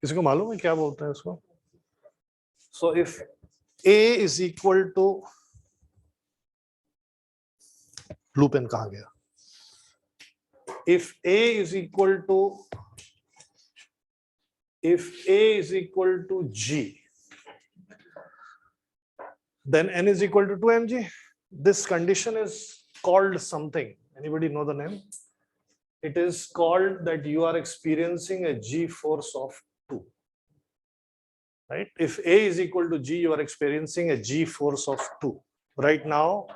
किसी को मालूम है क्या बोलते हैं इसको? So if A is equal to, blue pen कहाँ गया? If A is equal to G, then N is equal to 2mg. This condition is called something. Anybody know the name? It is called that you are experiencing a G force of 2. Right? If A is equal to G, you are experiencing a G force of 2. Right now,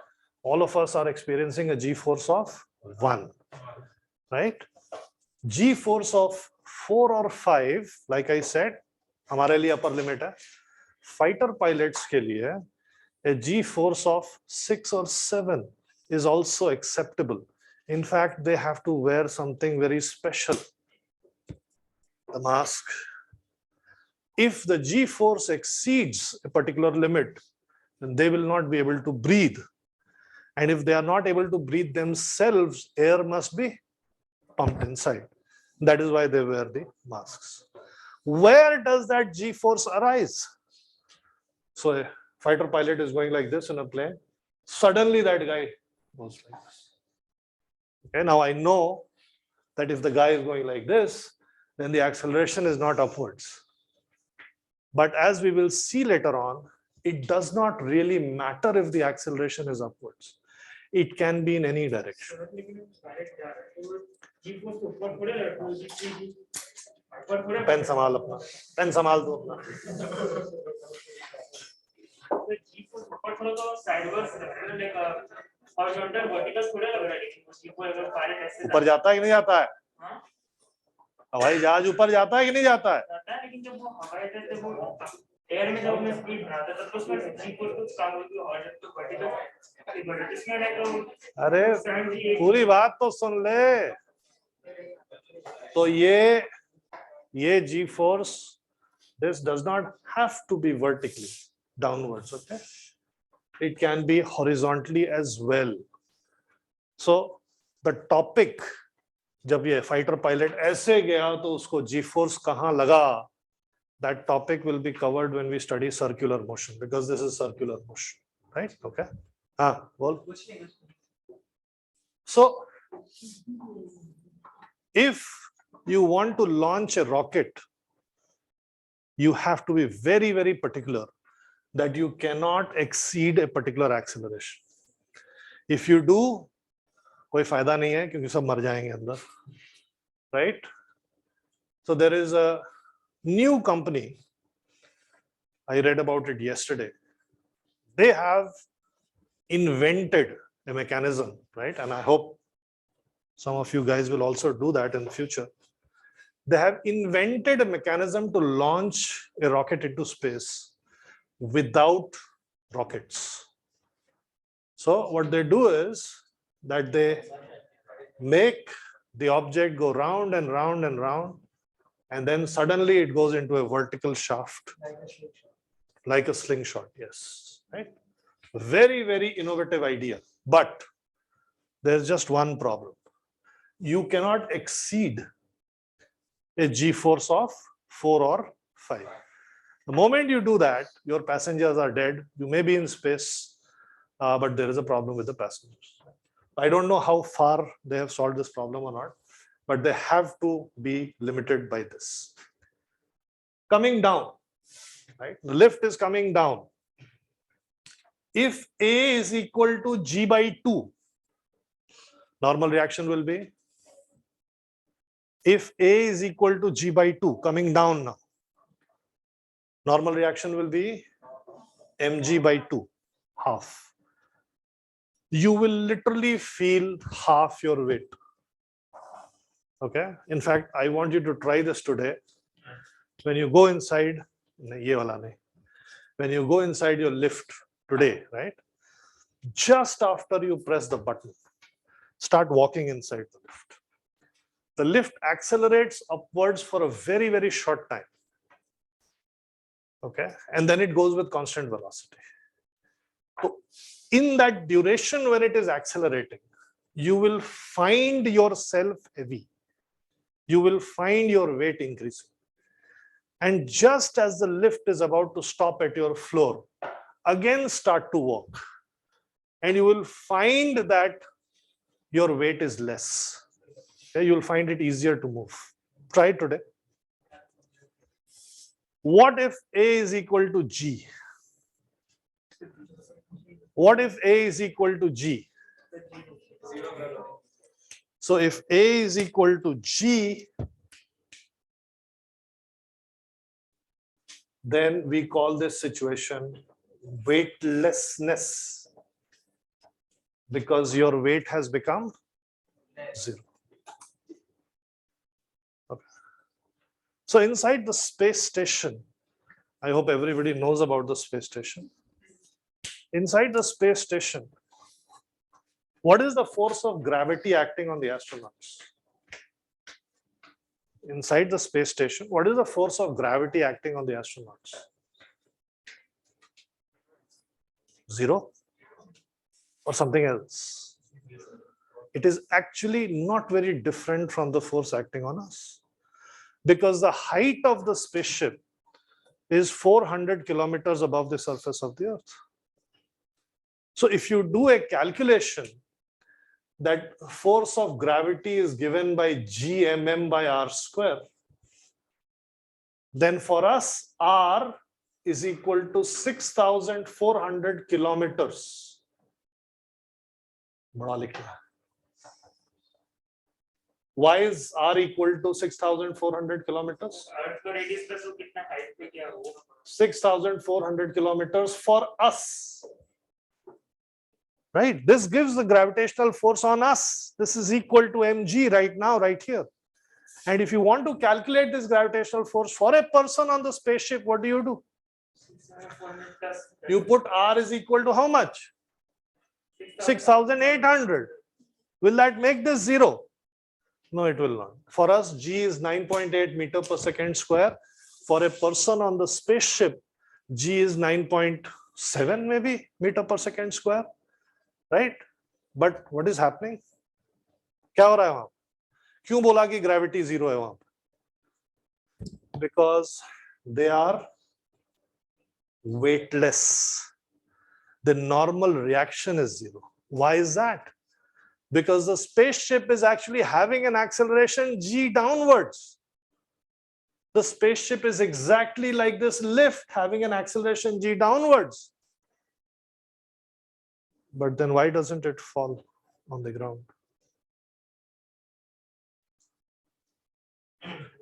all of us are experiencing a G force of 1. Right? G force of 4 or 5, like I said, हमारे लिए upper limit है. Fighter pilots के लिए a G force of 6 or 7 is also acceptable. In fact, they have to wear something very special, the mask. If the G force exceeds a particular limit, then they will not be able to breathe. And if they are not able to breathe themselves, air must be pumped inside. That is why they wear the masks. Where does that G force arise? So a fighter pilot is going like this in a plane. Suddenly that guy goes like this. Okay, now I know that if the guy is going like this, then the acceleration is not upwards. But as we will see later on, it does not really matter if the acceleration is upwards. It can be in any direction. Pen संभाल अपना, pen संभाल दो अपना. ऊपर जाता है कि नहीं जाता है? हवाई जहाज ऊपर जाता है कि नहीं जाता है? लेकिन जब वो हवाई जहाज से वो एयर में जब उसमें स्पीड बढ़ाता है तो उसमें जी फोर्स कुछ काम होती है और जब तो वर्टिकल इसमें लाइक अरे पूरी बात तो सुन ले. तो ये जी force, this does not have to be vertically downwards, okay? It can be horizontally as well. So the topic, जब ये फाइटर पायलट ऐसे गया तो उसको जी फोर्स कहाँ लगा, that topic will be covered when we study circular motion, because this is circular motion, right? Okay. हाँ बोल. So if you want to launch a rocket, you have to be very, very particular that you cannot exceed a particular acceleration. If you do, कोई फायदा नहीं है क्योंकि सब मर जाएंगे अंदर, right? So there is a new company, I read about it yesterday. They have invented a mechanism, right? And I hope some of you guys will also do that in the future. They have invented a mechanism to launch a rocket into space without rockets. So what they do is that they make the object go round and round and round, and then suddenly it goes into a vertical shaft, like a slingshot. Yes, right? Very, very innovative idea. But there's just one problem. You cannot exceed a g-force of 4 or 5. The moment you do that, your passengers are dead. You may be in space, but there is a problem with the passengers. I don't know how far they have solved this problem or not, but they have to be limited by this. Coming down, right? The lift is coming down. If A is equal to G by 2, normal reaction will be, if A is equal to G by 2, coming down now, normal reaction will be mg by 2, half. You will literally feel half your weight. Okay. In fact, I want you to try this today. When you go inside, when you go inside your lift today, right? Just after you press the button, start walking inside the lift. The lift accelerates upwards for a very, very short time. Okay. And then it goes with constant velocity. So in that duration when it is accelerating, you will find yourself heavy. You will find your weight increasing. And just as the lift is about to stop at your floor, again start to walk. And you will find that your weight is less. Okay, you will find it easier to move. Try it today. What if A is equal to G? What if A is equal to G? So if A is equal to G, then we call this situation weightlessness, because your weight has become 0. Okay. So inside the space station, I hope everybody knows about the space station. Inside the space station, what is the force of gravity acting on the astronauts? Inside the space station, what is the force of gravity acting on the astronauts? 0 or something else? It is actually not very different from the force acting on us, because the height of the spaceship is 400 kilometers above the surface of the Earth. So if you do a calculation that force of gravity is given by gmm by r square, then for us R is equal to 6,400 kilometers. बड़ा लिखना है. Why is R equal to 6,400 kilometers? 6,400 kilometers for us. Right? This gives the gravitational force on us. This is equal to mg right now, right here. And if you want to calculate this gravitational force for a person on the spaceship, what do? You put R is equal to how much? 6,800. Will that make this 0? No, it will not. For us, G is 9.8 meter per second square. For a person on the spaceship, G is 9.7 maybe meter per second square. Right? But what is happening? क्या हो रहा है वहां? क्यों बोला कि gravity 0 है वहां? Because they are weightless. The normal reaction is 0. Why is that? Because the spaceship is actually having an acceleration g downwards. The spaceship is exactly like this lift having an acceleration g downwards. But then why doesn't it fall on the ground?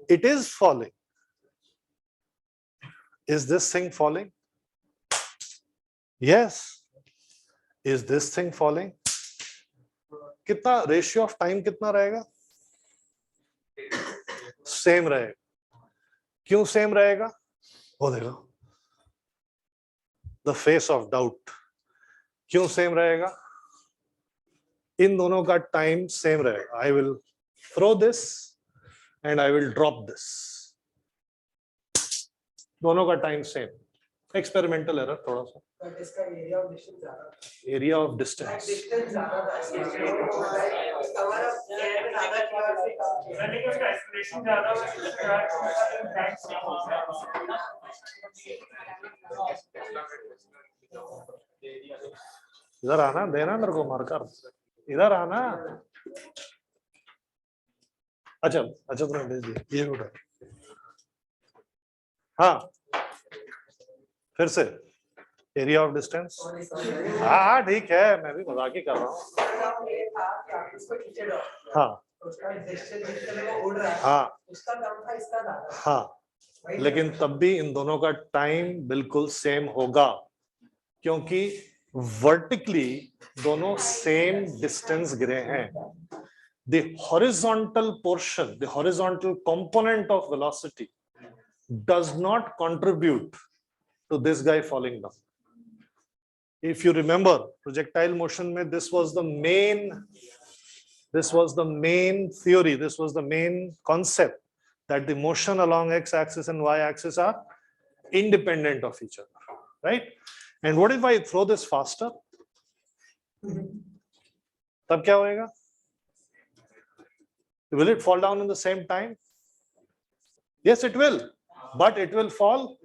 It is falling. Is this thing falling? Yes. Is this thing falling? कितना ratio of time कितना रहेगा? Same रहेगा. क्यों same रहेगा? वो देखो, the face of doubt. क्यों same रहेगा? इन दोनों का टाइम सेम रहेगा. I will throw this and I will drop this. दोनों का टाइम सेम. एक्सपेरिमेंटल एरर थोड़ा सा. But इसका area of distance ज़्यादा था. Area of distance. Distance ज़्यादा था. कवर अप ज़्यादा किया. लेकिन उसका acceleration ज़्यादा इधर आना, देना मेरे को मार्कर. इधर आना. अच्छा अच्छा, तुमने भेज दिया. ये उठा. हाँ, फिर से एरिया ऑफ डिस्टेंस. हाँ ठीक है, मैं भी मजाक ही कर रहा हूँ. हाँ हाँ हाँ, लेकिन तब भी इन दोनों का टाइम बिल्कुल सेम होगा, क्योंकि वर्टिकली दोनों सेम डिस्टेंस गिरे हैं. The horizontal portion, the horizontal component of velocity does not contribute to this guy falling down. If you remember, projectile motion mein this was the main theory, this was the main concept, that the motion along x-axis and y-axis are independent of each other, right? And what if I throw this faster? तब क्या होएगा? Will it fall down in the same time? Yes, it will, but it will fall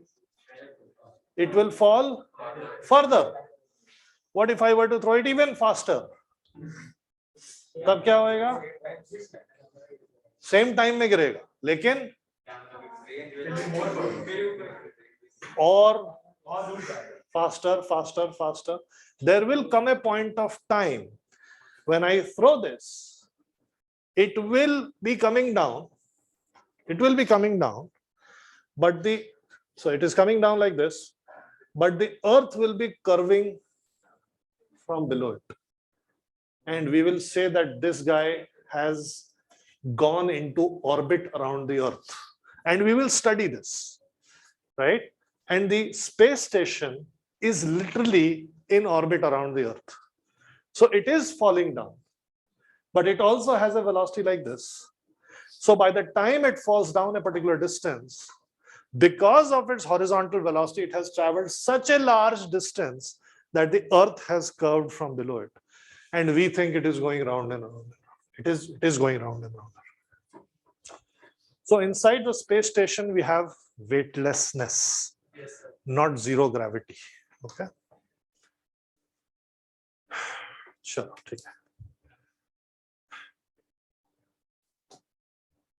further. What if I were to throw it even faster? तब क्या होएगा? Same time में गिरेगा, लेकिन और faster. There will come a point of time when I throw this, it will be coming down. But so it is coming down like this, but the earth will be curving from below it. And we will say that this guy has gone into orbit around the earth. And we will study this, right? And the space station is literally in orbit around the earth. So it is falling down, but it also has a velocity like this. So by the time it falls down a particular distance, because of its horizontal velocity, it has traveled such a large distance that the earth has curved from below it. And we think it is going round and round. It is going round and round. So inside the space station, we have weightlessness, not zero gravity. Okay. Sure.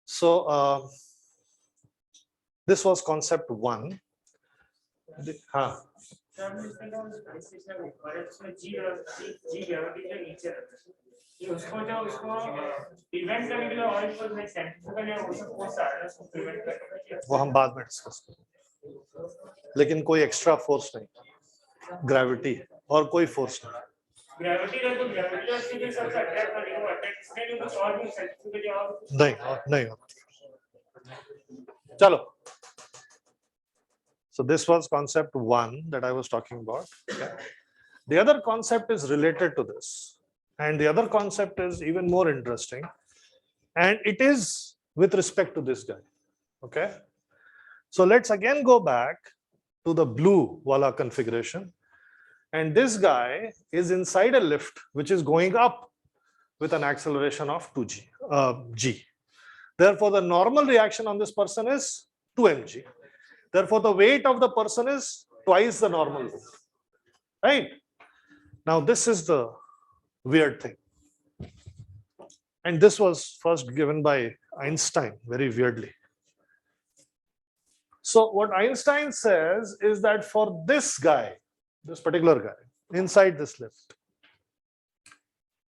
So This was concept 1. हाँ, उसको जो उसको prevent करने के लिए और कुछ like scientifically also force आ रहा है उसको प्रिवेंट करने के लिए वो हम बाद में डिस्कस करेंगे, लेकिन कोई एक्स्ट्रा फोर्स नहीं, ग्रेविटी और कोई फोर्स नहीं। ग्रेविटी का तो ग्रेविटी के सबसे अटैक करने को अटैक इसने भी कुछ और भी साइंटिफिकली और नहीं चलो। So this was concept 1 that I was talking about. Okay. The other concept is related to this, and the other concept is even more interesting, and it is with respect to this guy. Okay, so let's again go back to the blue wala configuration, and this guy is inside a lift which is going up with an acceleration of 2g g. Therefore, the normal reaction on this person is 2 mg. Therefore, the weight of the person is twice the normal weight, right? Now, this is the weird thing. And this was first given by Einstein very weirdly. So what Einstein says is that for this guy, this particular guy, inside this lift,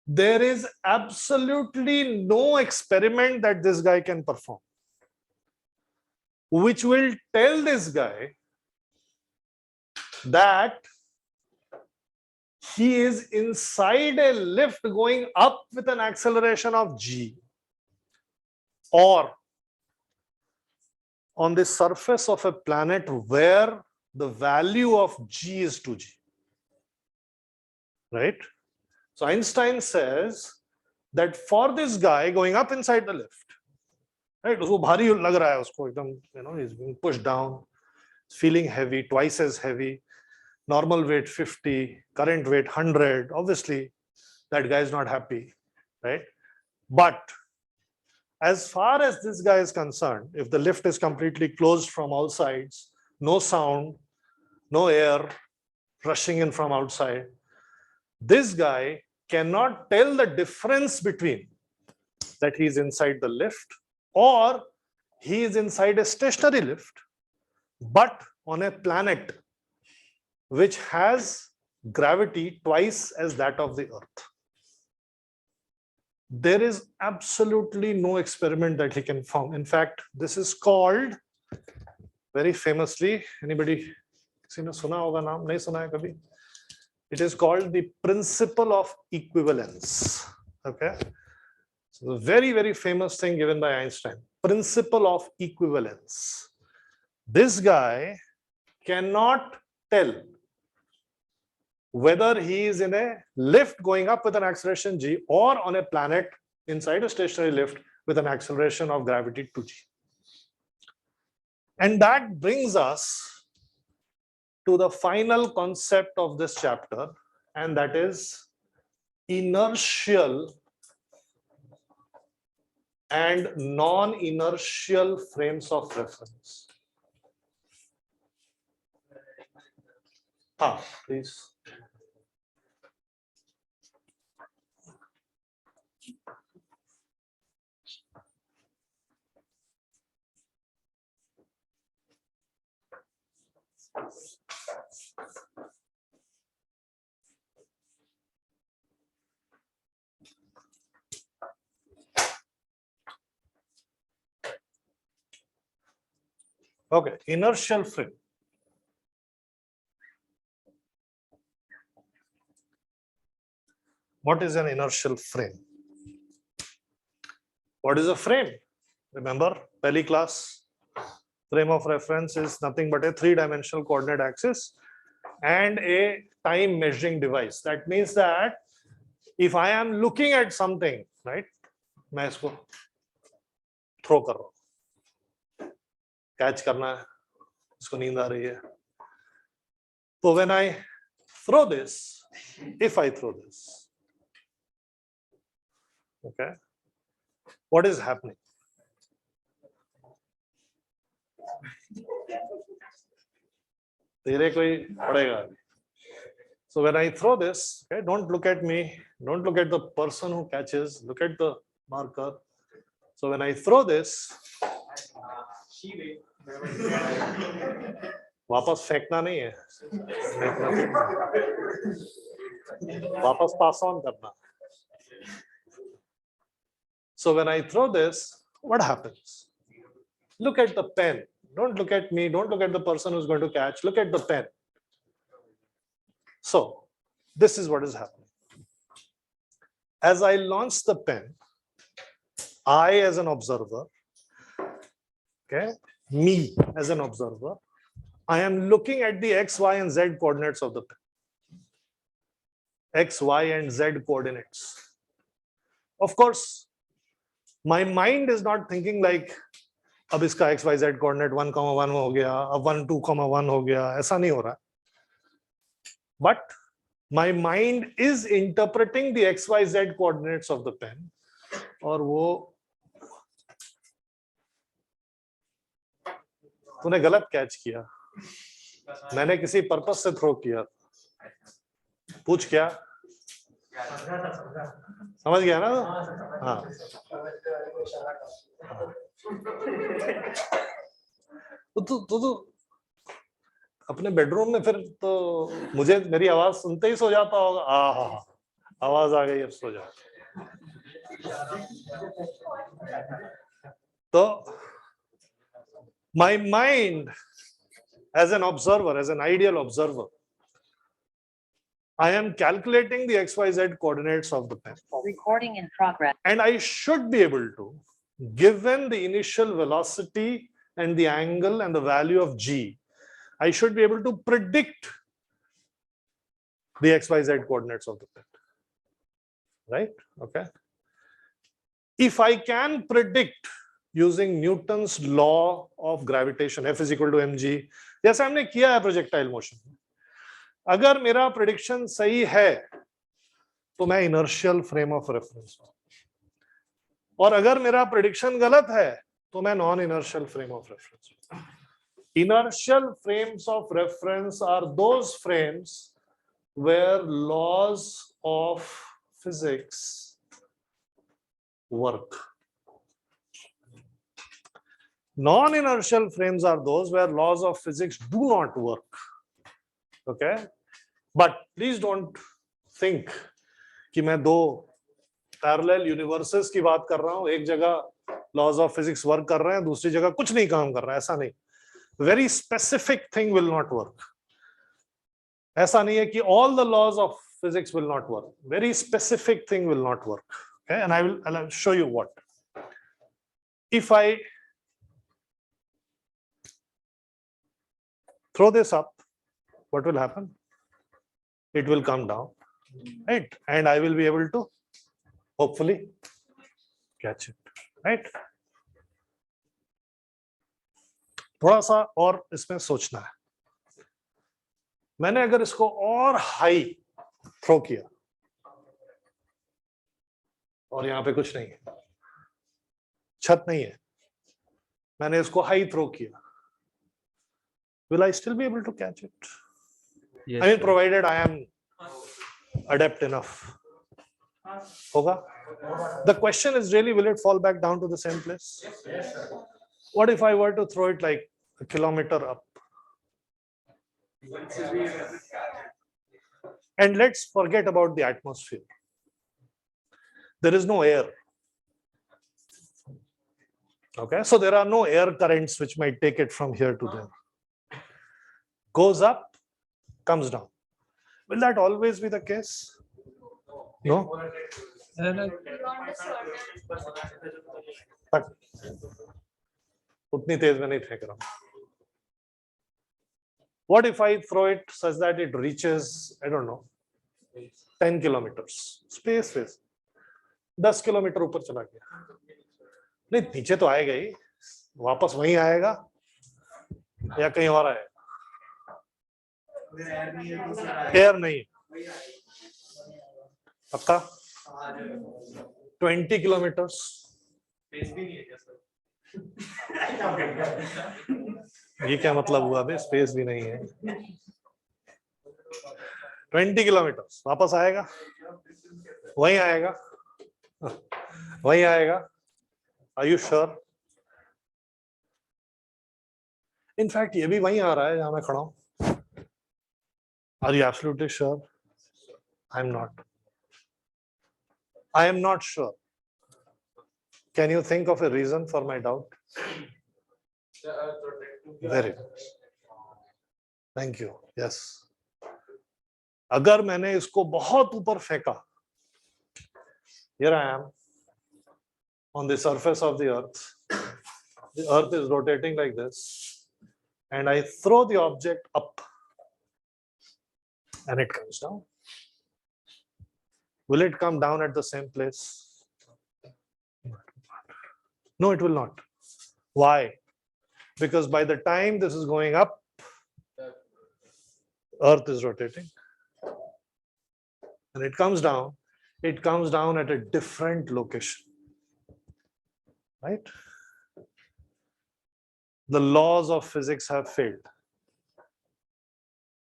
there is absolutely no experiment that this guy can perform which will tell this guy that he is inside a lift going up with an acceleration of g, or on the surface of a planet where the value of g is 2g, right? So Einstein says that for this guy going up inside the lift, right, उसको भारी लग रहा है, उसको एकदम, you know, he's being pushed down, feeling heavy, twice as heavy, normal weight 50, current weight 100. Obviously, that guy is not happy, right? But as far as this guy is concerned, if the lift is completely closed from all sides, no sound, no air rushing in from outside, this guy cannot tell the difference between that he is inside the lift or he is inside a stationary lift, but on a planet which has gravity twice as that of the Earth. There is absolutely no experiment that he can form. In fact, this is called very famously, anybody suna hoga naam? Nahi suna hai kabhi? It is called the principle of equivalence. Okay. So, a very, very famous thing given by Einstein, principle of equivalence. This guy cannot tell whether he is in a lift going up with an acceleration g or on a planet inside a stationary lift with an acceleration of gravity 2g. And that brings us to the final concept of this chapter, and that is inertial and non-inertial frames of reference. Please. Okay, inertial frame. What is an inertial frame? What is a frame? Remember, early class, frame of reference is nothing but a three-dimensional coordinate axis and a time measuring device. That means that if I am looking at something, right, मैं इसको throw कर रहा हूँ, catch करना है, इसको नींद आ रही है, तो when I throw this, if I throw this, okay, what is happening? तेरे कोई पड़ेगा अभी. So when I throw this, okay, don't look at me, don't look at the person who catches, look at the marker. So when I throw this, वापस फेंकना नहीं है, वापस pass on करना. So when I throw this, what happens? Look at the pen. Don't look at me. Don't look at the person who's going to catch. Look at the pen. So this is what is happening. As I launch the pen, I as an observer, okay, me as an observer, I am looking at the x, y, and z coordinates of the pen. X, y, and z coordinates. Of course, my mind is not thinking like, अब इसका x, y, z coordinate 1,1 हो गया, अब 1, 2,1 हो गया, ऐसा नहीं हो रहा. But my mind is interpreting the x, y, z coordinates of the pen, और वो तूने गलत कैच किया, मैंने किसी पर्पस से थ्रो किया. पूछ क्या? समझ गया ना? हाँ. तो अपने बेडरूम में फिर तो मुझे मेरी आवाज सुनते ही सो जाता होगा. आवाज आ गई, अब सो जा. तो my mind as an observer, as an ideal observer, I am calculating the XYZ coordinates of the pen. Recording in progress. And I should be able to, given the initial velocity and the angle and the value of G, I should be able to predict the XYZ coordinates of the pen. Right? Okay. If I can predict using Newton's law of gravitation, F is equal to mg, जैसे हमने किया है projectile motion, अगर मेरा prediction सही है तो मैं इनर्शियल फ्रेम ऑफ रेफरेंस हूं, और अगर मेरा प्रेडिक्शन गलत है तो मैं non inertial frame of reference हूं. Inertial frames of reference are those frames where laws of physics work. Non-inertial frames are those where laws of physics do not work. Okay, but please don't think कि मैं दो parallel universes की बात कर रहा हूँ, एक जगह laws of physics work कर रहे हैं, दूसरी जगह कुछ नहीं काम कर रहा है. ऐसा नहीं. Very specific thing will not work. ऐसा नहीं है कि all the laws of physics will not work. Very specific thing will not work. Okay, and I'll show you what. If I throw this up, what will happen? It will come down, right? And I will be able to hopefully catch it, right? थोड़ा सा और इसमें सोचना है. मैंने अगर इसको और हाई थ्रो किया और यहाँ पे कुछ नहीं है, छत नहीं है, मैंने इसको हाई थ्रो किया, will I still be able to catch it? Yes, I mean, provided I am adept enough. Hoga? The question is really, will it fall back down to the same place? Yes, sir. What if I were to throw it like a kilometer up? And let's forget about the atmosphere. There is no air. Okay, so there are no air currents which might take it from here to there. Goes up, comes down. Will that always be the case? No. उतनी तेज में नहीं फेंक रहा हूं. What if I throw it such that it reaches, I don't know, 10 kilometers? Space. 10 kilometre ऊपर चला गया. नहीं, नीचे तो आएगा ही, वापस वहीं आएगा या कहीं और आएगा? एयर नहीं. पक्का? 20 किलोमीटर्स. ये क्या मतलब हुआ बे? स्पेस भी नहीं है. 20 किलोमीटर्स वापस आएगा, वहीं आएगा, वहीं आएगा. Are you sure? इनफैक्ट ये भी वहीं आ रहा है जहां मैं खड़ा हूं. Are you absolutely sure? I'm not. I am not sure. Can you think of a reason for my doubt? Very good. Thank you. Yes. अगर मैंने इसको बहुत ऊपर फेंका, here I am on the surface of the earth. The earth is rotating like this, and I throw the object up, and it comes down. Will it come down at the same place? No, it will not. Why? Because by the time this is going up, earth is rotating. And it comes down at a different location. Right? The laws of physics have failed.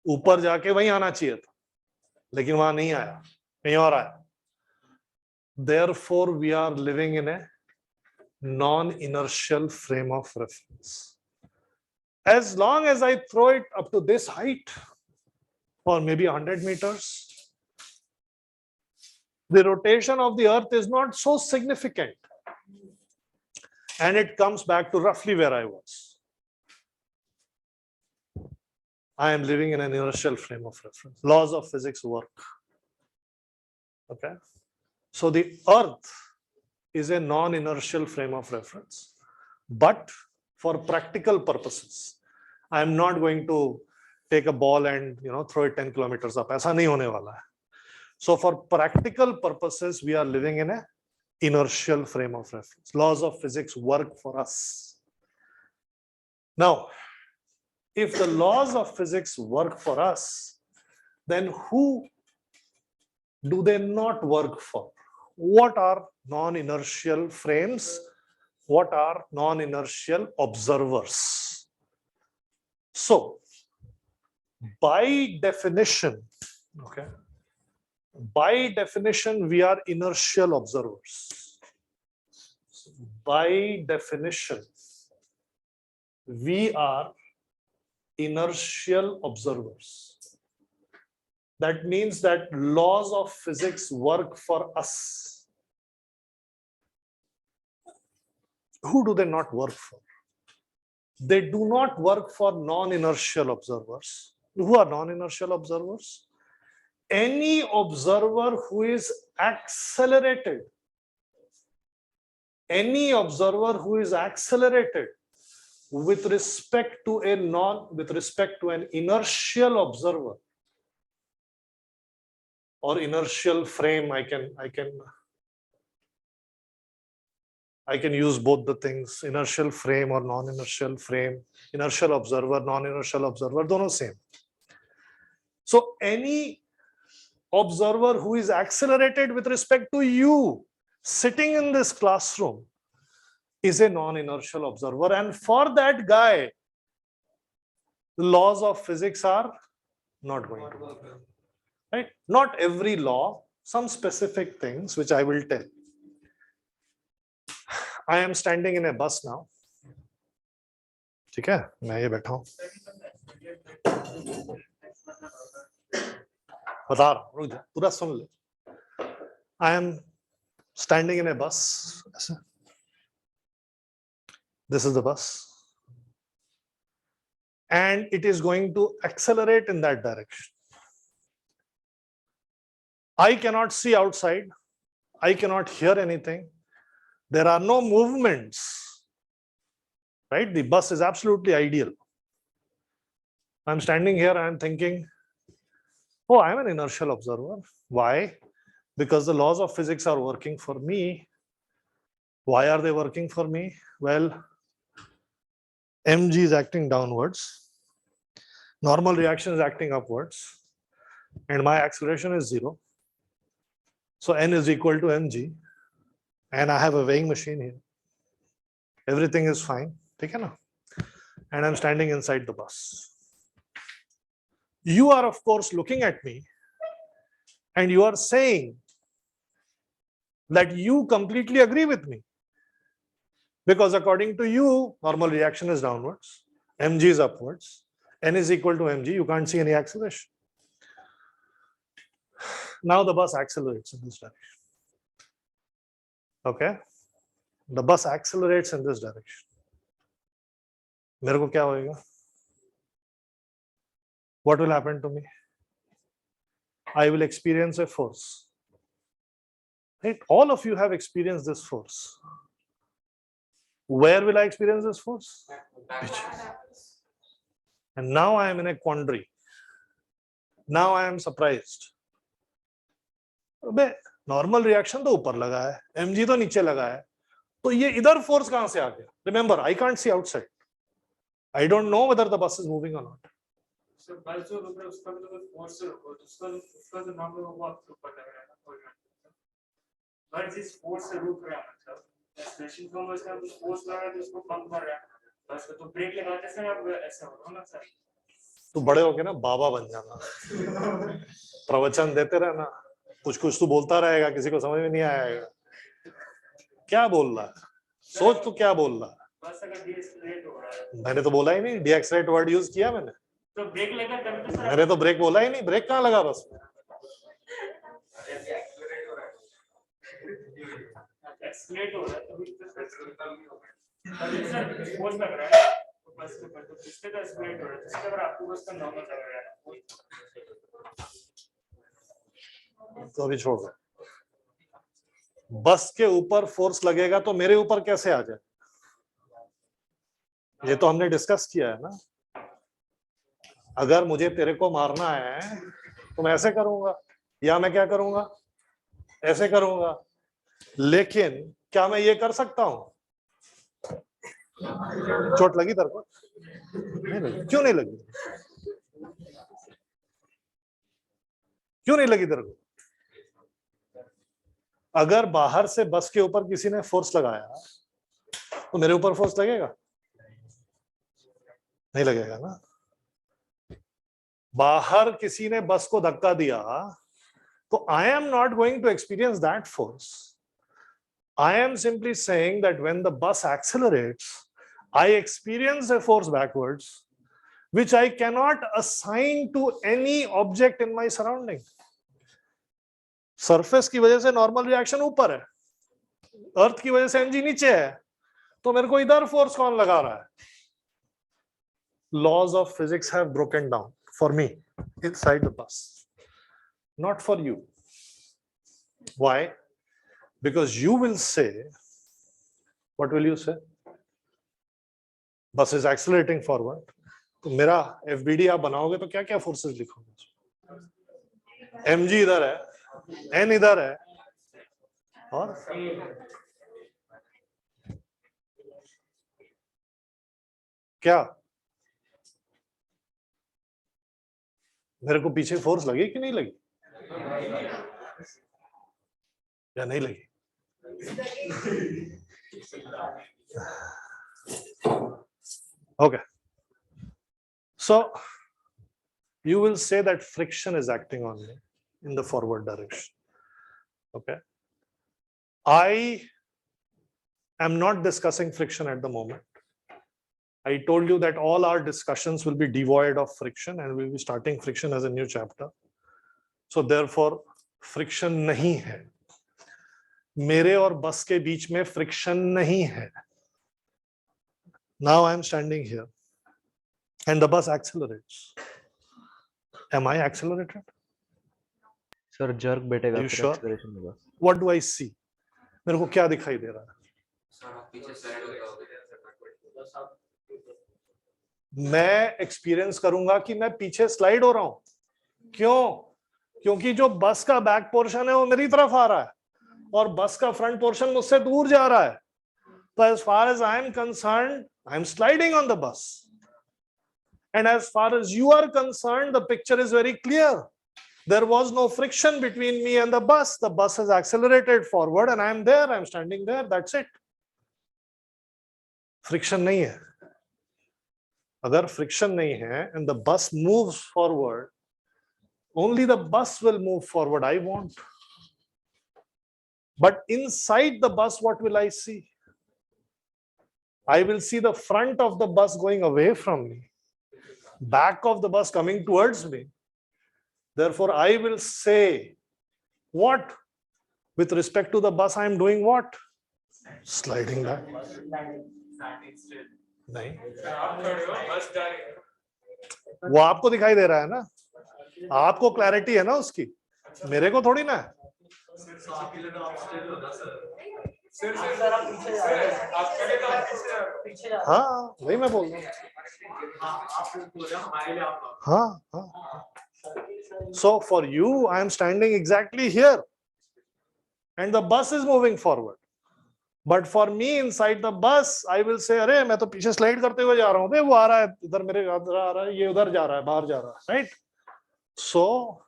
ऊपर जाके वहीं आना चाहिए था, लेकिन वहां नहीं आया, कहीं और आया. Therefore, we are living in a non-inertial frame of reference. As long as I throw it up to this height, or maybe 100 meters, the rotation of the earth is not so significant. And it comes back to roughly where I was. I am living in an inertial frame of reference. Laws of physics work. Okay. So the earth is a non-inertial frame of reference. But for practical purposes, I am not going to take a ball and throw it 10 kilometers up. ऐसा नहीं होने वाला है. So for practical purposes, we are living in a inertial frame of reference. Laws of physics work for us. Now, if the laws of physics work for us, then who do they not work for? What are non-inertial frames? What are non-inertial observers? So, by definition, okay, by definition, we are inertial observers. By definition, we are inertial observers. That means that laws of physics work for us. Who do they not work for? They do not work for non-inertial observers. Who are non-inertial observers? Any observer who is accelerated. Any observer who is accelerated with respect to an inertial observer or inertial frame. I can use both the things, inertial frame or non-inertial frame, inertial observer, non-inertial observer, dono same. So any observer who is accelerated with respect to you sitting in this classroom is a non-inertial observer, and for that guy, the laws of physics are not going to work. Right? Not every law, some specific things which I will tell. I am standing in a bus now. ठीक है, मैं ये बैठा हूँ. बता रहा हूँ, रुक जा, पूरा सुन ले. I am standing in a bus. This is the bus. And it is going to accelerate in that direction. I cannot see outside. I cannot hear anything. There are no movements. Right? The bus is absolutely ideal. I'm standing here and I'm thinking, oh, I'm an inertial observer. Why? Because the laws of physics are working for me. Why are they working for me? Well, mg is acting downwards. Normal reaction is acting upwards. And my acceleration is 0. So n is equal to mg. And I have a weighing machine here. Everything is fine. And I'm standing inside the bus. You are, of course, looking at me and you are saying that you completely agree with me. Because according to you, normal reaction is downwards. mg is upwards, n is equal to mg, you can't see any acceleration. Now the bus accelerates in this direction. Okay, the bus accelerates in this direction. मेरे को क्या होएगा? What will happen to me? I will experience a force. Right? All of you have experienced this force. Where will I experience this force? And now I am in a quandary. Now I am surprised. अबे normal reaction तो ऊपर लगा है, mg तो नीचे लगा है, तो ये इधर फोर्स कहां से आ गया? Remember, I can't see outside. I don't know whether the bus is moving or not. So बस जो रुक रहा है उसका भी तो कोई फोर्स रुको, उसका तो नॉर्मल होगा आपके ऊपर लग रहा है ना कोई बात। बस जिस फोर्स से रुक रहा है मतलब एक्सेलरेशन कम उसका कुछ फोर्स लगा है तो उसको पंप कर रहा है। बस तो ब्रेक लगाते समय अब ऐसा होगा ना सर। तू बड़े होके ना बाबा बन जाना, प्रवचन देते रहना, कुछ कुछ तू बोलता रहेगा, किसी को समझ में नहीं आएगा क्या बोल रहा है। सोच तू क्या बोल रहा है। बस अगर डीएक्सेलरेट हो रहा है, मैंने तो बोला ही नहीं, डीएक्सेलरेट वर्ड यूज किया मैंने। तो ब्रेक लगा तभी तो सर। मैंने तो ब्रेक बोला ही नहीं, ब्रेक कहाँ लगा बस में। एक्सेलरेट हो रहा है तभी तो सर फोर्स लग रहा है बस के ऊपर, तो किससे का एक्सेलरेट हो रहा है, जिसके ऊपर आपको बस का नॉर्मल लग रहा है। तो अभी छोड़ दो। बस के ऊपर फोर्स लगेगा तो मेरे ऊपर कैसे आ जाए? ये तो हमने डिस्कस किया है ना। अगर मुझे तेरे को मारना है तो मैं ऐसे करूंगा, या मैं क्या करूंगा? ऐसे करूंगा। लेकिन क्या मैं ये कर सकता हूं? चोट लगी तेरे को? नहीं लगी। क्यों नहीं लगी? क्यों नहीं लगी तेरे को? अगर बाहर से बस के ऊपर किसी ने फोर्स लगाया तो मेरे ऊपर फोर्स लगेगा? नहीं लगेगा ना। बाहर किसी ने बस को धक्का दिया तो I am not going to experience that force. I am simply saying that when the bus accelerates, I experience a force backwards, which I cannot assign to any object in my surrounding. Surface की वजह से normal reaction ऊपर है, अर्थ की वजह से mg नीचे है, तो मेरे को इधर फोर्स कौन लगा रहा है? Laws of physics have broken down for me inside the bus, not for you. Why? Because you will say, what will you say? Bus is accelerating forward. तो मेरा FBD आप बनाओगे तो क्या क्या फोर्सेस लिखोगे? mg इधर है, n इधर है, और क्या मेरे को पीछे फोर्स लगी कि नहीं लगी? या नहीं लगी? Okay, so you will say that friction is acting on me in the forward direction. Okay, I am not discussing friction at the moment. I told you that all our discussions will be devoid of friction and we'll be starting friction as a new chapter. So therefore friction नहीं है, मेरे और बस के बीच में friction नहीं है. Now I am standing here and the bus accelerates. Am I accelerated? Sir jerk बैठेगा Are you फिर sure? acceleration होगा. What do I see? मेरे को क्या दिखाई दे रहा है? मैं एक्सपीरियंस करूंगा कि मैं पीछे स्लाइड हो रहा हूं. क्यों? क्योंकि जो बस का बैक पोर्शन है वो मेरी तरफ आ रहा है और बस का फ्रंट पोर्शन मुझसे दूर जा रहा है. So as far as I am concerned, I am sliding on the bus. And as far as you are concerned, the picture is very clear. There was no friction between me and the bus. The bus has accelerated forward and I am there. I am standing there. That's it. Friction नहीं है. अगर friction नहीं है and the bus moves forward, only the bus will move forward. I won't. But inside the bus, what will I see? I will see the front of the bus going away from me, back of the bus coming towards me. Therefore, I will say what? With respect to the bus, I am doing what? Sliding back. नहीं, आप खड़े हो बस जा रही है वो आपको दिखाई दे रहा है ना, आपको क्लैरिटी है ना उसकी, मेरे को थोड़ी ना है। सर आप पीछे जा रहे हैं, आप खड़े तो आप पीछे जा हाँ वही मैं बोल रहा हूँ। आप बोल रहे हो हमारे लिए आप हाँ हाँ। So for you, I am standing exactly here, and the bus is moving forward. But for me inside the bus, I will say, अरे मैं तो पीछे स्लाइड करते हुए जा रहा हूँ, वो आ रहा है इधर, मेरे इधर आ रहा है, ये उधर जा रहा है, बाहर जा रहा है, right? So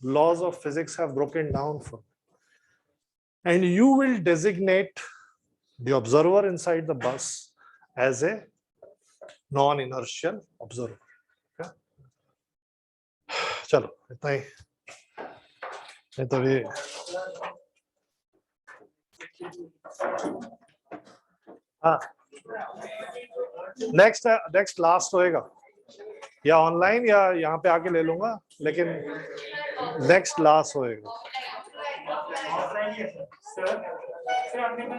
laws of physics have broken down for me. And you will designate the observer inside the bus as a non-inertial observer. Okay? चलो इतना ही, नहीं तो ये हाँ नेक्स्ट लास्ट होएगा या ऑनलाइन या यहाँ पे आके ले लूंगा, लेकिन नेक्स्ट लास्ट होएगा। सर आपने